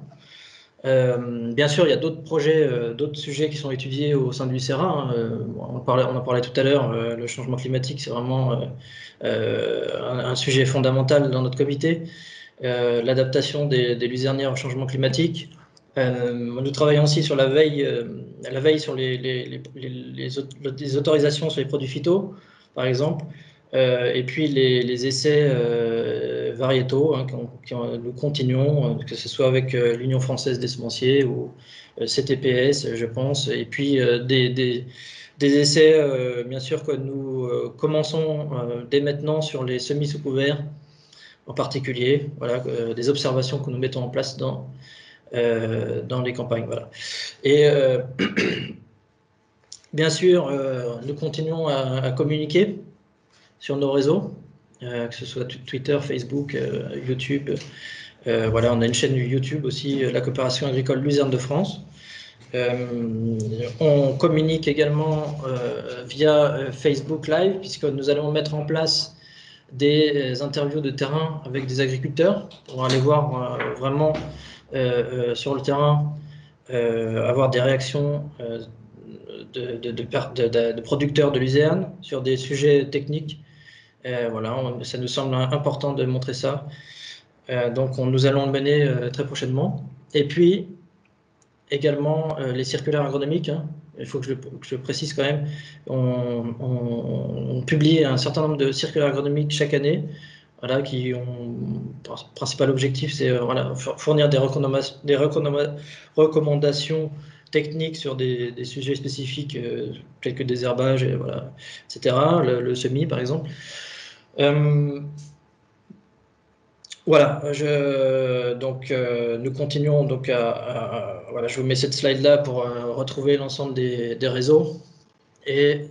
Bien sûr, il y a d'autres projets, d'autres sujets qui sont étudiés au sein du CERA. On en parlait tout à l'heure, le changement climatique, c'est vraiment un sujet fondamental dans notre comité. L'adaptation des luzernières au changement climatique. Nous travaillons aussi sur la veille sur les autorisations sur les produits phyto, par exemple, et puis les essais variétaux, hein, nous continuons, que ce soit avec l'Union française des semenciers ou CTPS, je pense, et puis des essais, bien sûr, que nous commençons dès maintenant sur les semis sous couvert en particulier, voilà, des observations que nous mettons en place dans les campagnes. Voilà. Et bien sûr, nous continuons à communiquer sur nos réseaux, que ce soit Twitter, Facebook, YouTube. Voilà, on a une chaîne YouTube aussi, la coopération agricole Luzerne de France. On communique également via Facebook Live, puisque nous allons mettre en place des interviews de terrain avec des agriculteurs pour aller voir vraiment sur le terrain, avoir des réactions de producteurs de Luzerne sur des sujets techniques. Voilà, ça nous semble important de montrer ça. Donc nous allons le mener très prochainement. Et puis également les circulaires agronomiques, hein. Il faut que je précise quand même, on publie un certain nombre de circulaires agronomiques chaque année, voilà, qui ont principal objectif, c'est voilà, fournir des recommandations techniques sur des sujets spécifiques tels que des herbages, et voilà, etc. Le semis par exemple. Voilà, nous continuons donc voilà, je vous mets cette slide là pour retrouver l'ensemble des réseaux. Et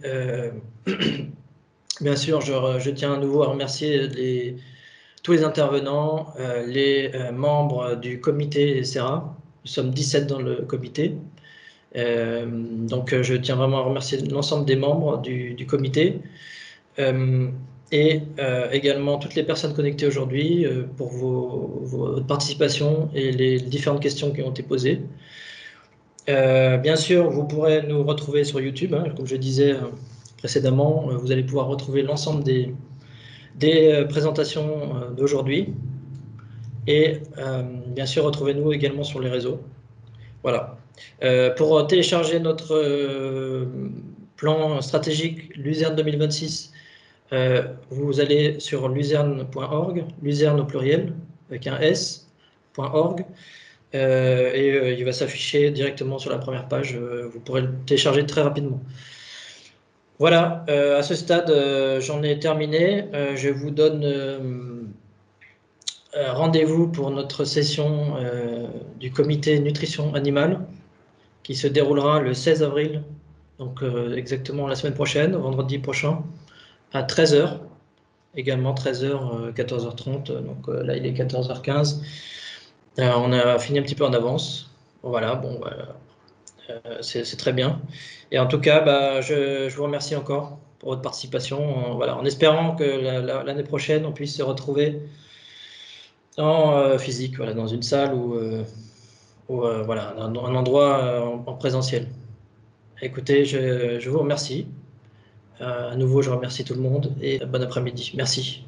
bien sûr, je tiens à nouveau à remercier tous les intervenants, les membres du comité SERA. Nous sommes 17 dans le comité. Donc je tiens vraiment à remercier l'ensemble des membres du comité. Et également toutes les personnes connectées aujourd'hui pour votre participation et les différentes questions qui ont été posées. Bien sûr, vous pourrez nous retrouver sur YouTube, hein, comme je disais précédemment, vous allez pouvoir retrouver l'ensemble des présentations d'aujourd'hui. Et bien sûr, retrouvez-nous également sur les réseaux. Voilà. Pour télécharger notre plan stratégique Luzerne 2026, vous allez sur luzerne.org, Luzerne au pluriel, avec un S.org, et il va s'afficher directement sur la première page. Vous pourrez le télécharger très rapidement. Voilà, à ce stade, j'en ai terminé. Je vous donne rendez-vous pour notre session du comité nutrition animale qui se déroulera le 16 avril, donc exactement la semaine prochaine, vendredi prochain, à 13h. Également 13h, 14h30, donc là il est 14h15. On a fini un petit peu en avance. Voilà, bon, c'est très bien. Et en tout cas, je vous remercie encore pour votre participation. Voilà, en espérant que l'année prochaine, on puisse se retrouver en physique, voilà, dans une salle ou voilà, un endroit en présentiel. Écoutez, je vous remercie. À nouveau, je remercie tout le monde et bon après-midi. Merci.